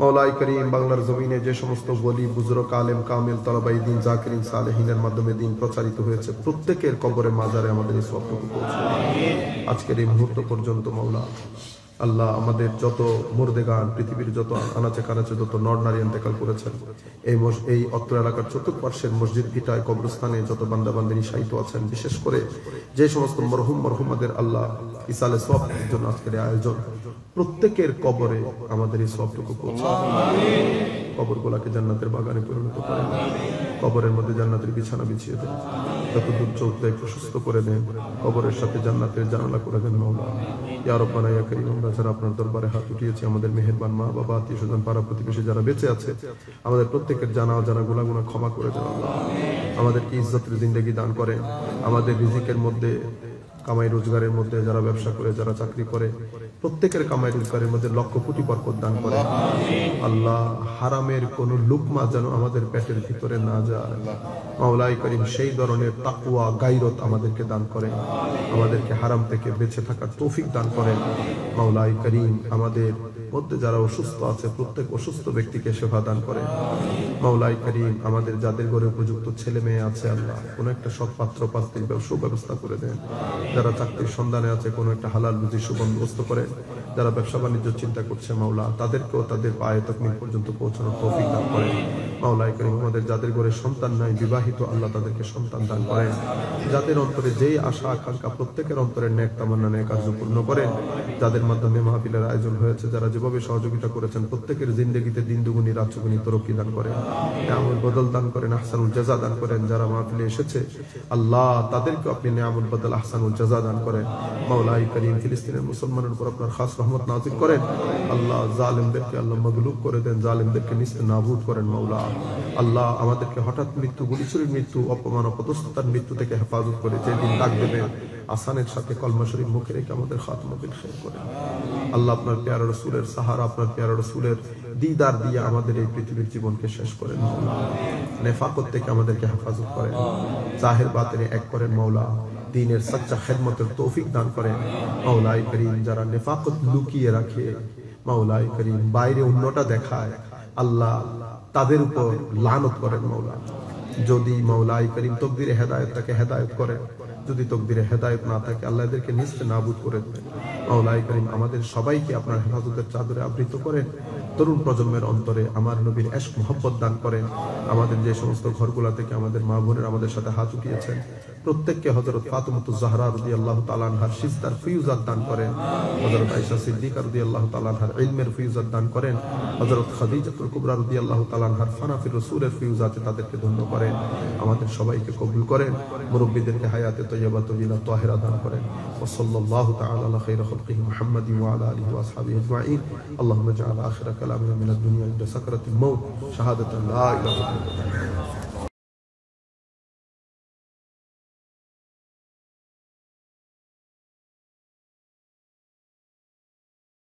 A: মাওলাই করিম বাংলার জমিনে যে সমস্ত ওলি, বুজুর্গ, আলেম, কামিল, তালাবাই দ্বীন, জাকিরিন, সালেহিনের মাধ্যমে দ্বীন প্রচারিত হয়েছে, প্রত্যেকের কবরে মাজারে আমাদের এই সওয়াবটুকু পৌঁছে দিন। আজকের এই মুহূর্ত পর্যন্ত মাওলা আল্লাহ আমাদের যত মুর্দেগান, পৃথিবীর যত আনাচে কানাচে যত নর নারী ইন্তেকাল করেছেন, এই অত্র এলাকার চতুর্পার্শ্বের মসজিদ ভিটায়, কবরস্থানে যত বান্দা বান্দিনী শায়িত আছেন, বিশেষ করে যে সমস্ত মরহুম মরহুমাদের আল্লাহ ইসালে সওয়াবের জন্য আজকের আয়োজন, প্রত্যেকের কবরে আমাদের এই সওয়াবটুকু পৌঁছে দিন। কবরগুলোকে জান্নাতের বাগানে পরিণত করেন, কবরের মধ্যে জান্নাতের বিছানা বিছিয়ে দেন, যতদূর চোখ দেয় প্রশস্ত করে দেন, কবরের সাথে জান্নাতের জানালা করে দেন মাওলা। ইয়া রব্বানা ইয়া কারীম, আমরা যারা আপনার দরবারে হাত উঠিয়েছি, আমাদের মেহেরবান মা বাবা, আত্মীয় স্বজন, পাড়া প্রতিবেশী যারা বেঁচে আছে, আমাদের প্রত্যেকের জানা অজানা গুনাহ ক্ষমা করে দেন আল্লাহ। আমাদেরকে ইজ্জতের জিন্দেগি দান করেন, আমাদের রিজিকের মধ্যে, কামাই রোজগারের মধ্যে, যারা ব্যবসা করে, যারা চাকরি করে, প্রত্যেকের কামাই রোজগারের মধ্যে লক্ষ কোটি বরকত দান করে আল্লাহ। হারামের কোন লুকমা যেন আমাদের পেটের ভিতরে না যায় মাওলাই করিম। সেই ধরনের তাকওয়া, গায়রত আমাদেরকে দান করেন, আমাদেরকে হারাম থেকে বেঁচে থাকার তৌফিক দান করেন মাওলাই করিম। আমাদের মধ্যে যারা অসুস্থ আছে প্রত্যেক অসুস্থ ব্যক্তিকে সেবা দান করেন। মাওলাই করিম আমাদের যাদের ঘরে উপযুক্ত ছেলে মেয়ে আছে আল্লাহ কোনো একটা সৎ পাত্র পাত্রীর সুব্যবস্থা করে দেন। যারা চাকরির সন্ধানে আছে কোনো একটা হালাল রুজি সুবন্দোবস্ত করেন। যারা ব্যবসা বাণিজ্য চিন্তা করছে মাওলা তাদেরকেও তাদের পায়ে তাকমিল পর্যন্ত পৌঁছানোর তৌফিক দান করেন। মাওলাই করিম আমাদের যাদের ঘরে সন্তান নাই বিবাহিত আল্লাহ তাদেরকে সন্তান দান করেন। যাদের অন্তরে যেই আশা আকাঙ্ক্ষা প্রত্যেকের অন্তরের নেক তামান্না নেক আরজু পূর্ণ করেন। যাদের মাধ্যমে মাহফিলের আয়োজন হয়েছে যারা যেভাবে সহযোগিতা করেছেন প্রত্যেকের জিন্দেগিতে দিন দুগুনি রাত চুগুনি তরক্কি দান করেন, নিয়ামুল বদল দান করেন, আহসানুল জাযা দান করেন। যারা মাহফিলে এসেছে আল্লাহ তাদেরকে আপনি নিয়ামুল বদল আহসানুল জাযা দান করেন। মাওলাই করিম ফিলিস্তিনের মুসলমানের উপর আপনার খাস রহমত নাযিল করেন। আল্লাহ জালিমদেরকে আল্লাহ মাগলুব করে দেন, জালিমদেরকে নিস্তে নাবুদ করেন। মাওলা আল্লাহ আমাদেরকে হঠাৎ মৃত্যু গুলিছুরির মৃত্যু অপমান অপদস্থতার মৃত্যু থেকে হেফাজত করে যেদিন ডাক দেবেন আসানের সাথে কলমা শরীফ মুখে রেখে আমাদের খাতমা বিল খায়র করেন। আল্লাহ আপনার প্যারা রাসূলের সাহারা আপনার প্যারা রাসূলের দিদার দিয়ে আমাদের এই পৃথিবীর জীবনকে শেষ করেন। মাওলা নেফাকত থেকে আমাদেরকে হেফাজত করেন, জাহির বাতিনে এক করেন। মাওলা দ্বীনের সচ্চা খেদমতের তৌফিক দান করেন। মাওলাই করিম যারা নেফাকত লুকিয়ে রাখে মাওলাই করিম বাইরে অন্যটা দেখায় আল্লাহ তাদের উপর লানত করেন। মাওলা যদি মাওলাই করিম তকদিরে হেদায়েত তাকে হেদায়েত করেন, যদি তকদিরে হেদায়েত না থাকে আল্লাহ এদেরকে নিস্তে নাবুদ করে দেবেন। মাওলাই করিম আমাদের সবাইকে আপনার হেফাজতের চাদরে আবৃত করেন। তরুণ প্রজন্মের অন্তরে আমার নবীর ইশক মুহাব্বত দান করেন। আমাদের যে সমস্ত ঘরগুলা থেকে আমাদের মা বোনের আমাদের সাথে হাত উঠিয়েছেন প্রত্যেককে হযরত ফাতিমাতুজ জাহরা রাদিয়াল্লাহু তাআলা আনহার সিজদার ফিউজাত দান করেন। হযরত আয়েশা সিদ্দিকা রাদিয়াল্লাহু তাআলা আনহার ইলমের ফিউজাত দান করেন। হযরত খাদিজাতুল কুবরা রাদিয়াল্লাহু তাআলা আনহার ফানাফির রাসূলের ফিউজাতে তাদেরকে ধন্য করেন। আমাদের সবাইকে কবুল করেন। মুরব্বিদেরকে হায়াতে তয়্যিবা তওয়িলা তাহিরা দান করেন। ওয়া সাল্লাল্লাহু তাআলা আলা খায়রি খালকিহি মুহাম্মাদিন ওয়া আলা আলিহি ওয়া আসহাবিহি আজমাইন। আল্লাহুম্মা জাআল আখিরা কালামিনা মিনাদ দুনিয়া ইনদা সাকরাতিল মাউত শাহাদাতান লা ইলাহা ইল্লাল্লাহ।